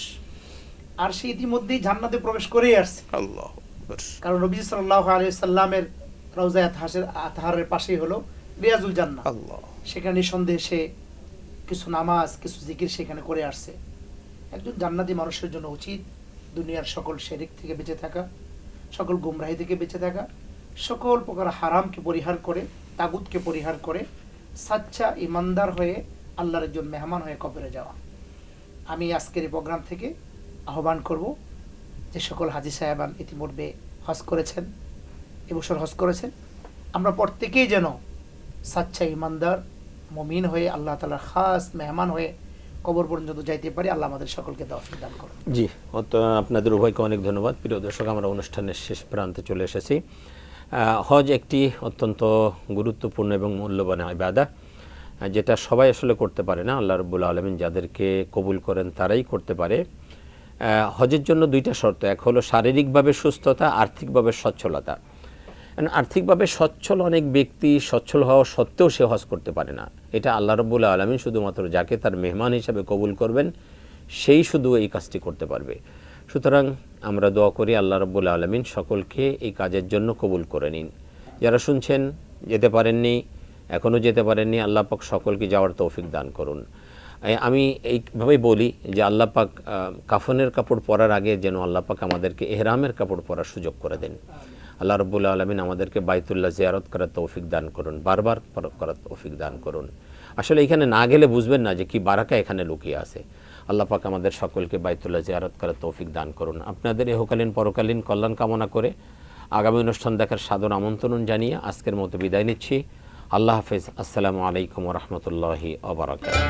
আর সে ইতিমধ্যেই জান্নাতে প্রবেশ করেই আসছে। আল্লাহু আকবার। কারণ নবী সাল্লাল্লাহু আলাইহি ওয়াসাল্লামের রওজায়ে আতহারের পাশেই হলো রিয়াজুল জান্নাহ। আল্লাহ, সেখানে নিঃসন্দেহে সে কিছু নামাজ, কিছু জিকির সেখানে করে আসছে। একজন জান্নাতি মানুষের জন্য উচিত দুনিয়ার সকল শিরক থেকে বেঁচে থাকা, সকল গুমরাহি থেকে বেঁচে থাকা, সকল প্রকার হারামকে পরিহার করে, তাগুতকে পরিহার করে সাচ্চা ইমানদার হয়ে আল্লাহর একজন মেহমান হয়ে কবরে যাওয়া। আমি আজকের এই প্রোগ্রাম থেকে আহ্বান করব যে সকল হাজী সাহেবান ইতিমধ্যে হজ করেছেন, এবছর হজ করেছেন, আমরা প্রত্যেকেই যেন সাচ্চা ইমানদার মুমিন হয়ে আল্লাহ তাআলার খাস মেহমান হয়ে কবর পর্যন্ত যাইতে পারি। আল্লাহ আমাদের সকলকে তৌফিক দান করুন। জি, আপনাদের উভয়কে অনেক ধন্যবাদ। প্রিয় দর্শক, আমরা অনুষ্ঠানের শেষ প্রান্তে চলে এসেছি। হজ একটি অত্যন্ত গুরুত্বপূর্ণ এবং মূল্যবান ইবাদত, যেটা সবাই আসলে করতে পারে না। আল্লাহ রাব্বুল আলামিন যাদেরকে কবুল করেন তারাই করতে পারে। হজের জন্য 2টা শর্ত, এক হলো শারীরিকভাবে সুস্থতা, আর্থিকভাবে সচ্ছলতা। আর্থিকভাবে সচ্ছল অনেক ব্যক্তি সচ্ছল হওয়া সত্ত্বেও সে হজ করতে পারে না। এটা আল্লাহ রাব্বুল আলামিন শুধুমাত্র যাকে তার মেহমান হিসাবে কবুল করবেন সেই শুধু এই কাজটি করতে পারবে। সুতরাং আমরা দোয়া করি আল্লাহ রাব্বুল আলামিন সকলকে এই কাজের জন্য কবুল করে নিন। যারা শুনছেন যেতে পারেননি, এখনও যেতে পারেননি, আল্লাহ পাক সকলকে যাওয়ার তৌফিক দান করুন। আমি এইভাবেই বলি যে আল্লাহ পাক কাফনের কাপড় পরার আগে যেন আল্লাহ পাক আমাদেরকে ইহরামের কাপড় পরার সুযোগ করে দেন। আল্লাহ রাব্বুল আলামিন আমাদেরকে বাইতুল্লাহ জিয়ারত করার তৌফিক দান করুন, বারবার করার তৌফিক দান করুন। আসলে এখানে না গেলে বুঝবেন না যে কি বারাকা এখানে লুকিয়ে আছে। আল্লাহ পাক আমাদের সকলকে বাইতুল্লাহ জিয়ারত করার তৌফিক দান করুন। আপনাদের ইহকালীন পরকালীন কল্যাণ কামনা করে আগামী অনুষ্ঠান দেখার সাদর আমন্ত্রণ জানিয়ে আজকের মতো বিদায় নিচ্ছি। আল্লাহ হাফেজ। আসসালামু আলাইকুম ওয়া রাহমাতুল্লাহি ওয়া বারাকাতুহু।